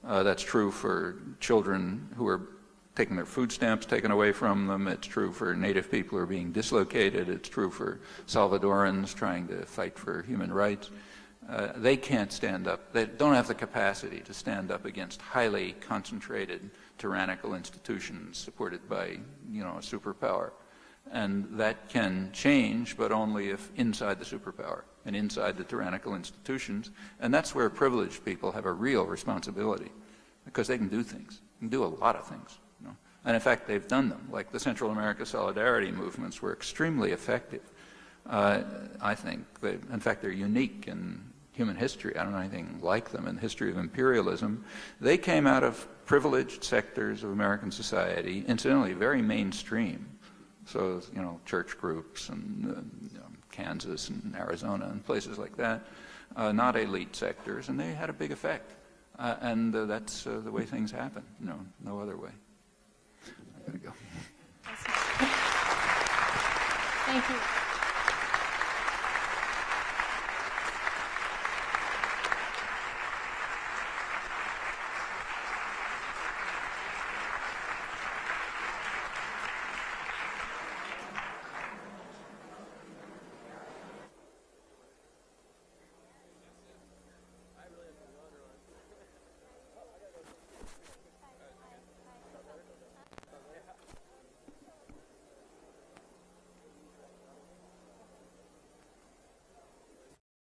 That's true for children who are taking their food stamps taken away from them. It's true for Native people who are being dislocated. It's true for Salvadorans trying to fight for human rights. They can't stand up. They don't have the capacity to stand up against highly concentrated tyrannical institutions supported by, a superpower. And that can change, but only if inside the superpower and inside the tyrannical institutions. And that's where privileged people have a real responsibility, because they can do things. They can do a lot of things. And in fact, they've done them. Like the Central America solidarity movements were extremely effective. I think, in fact, they're unique in human history. I don't know anything like them in the history of imperialism. They came out of privileged sectors of American society, incidentally, very mainstream. So, church groups and Kansas and Arizona and places like that, not elite sectors, and they had a big effect. And that's the way things happen, no other way. I gotta go. Thank you.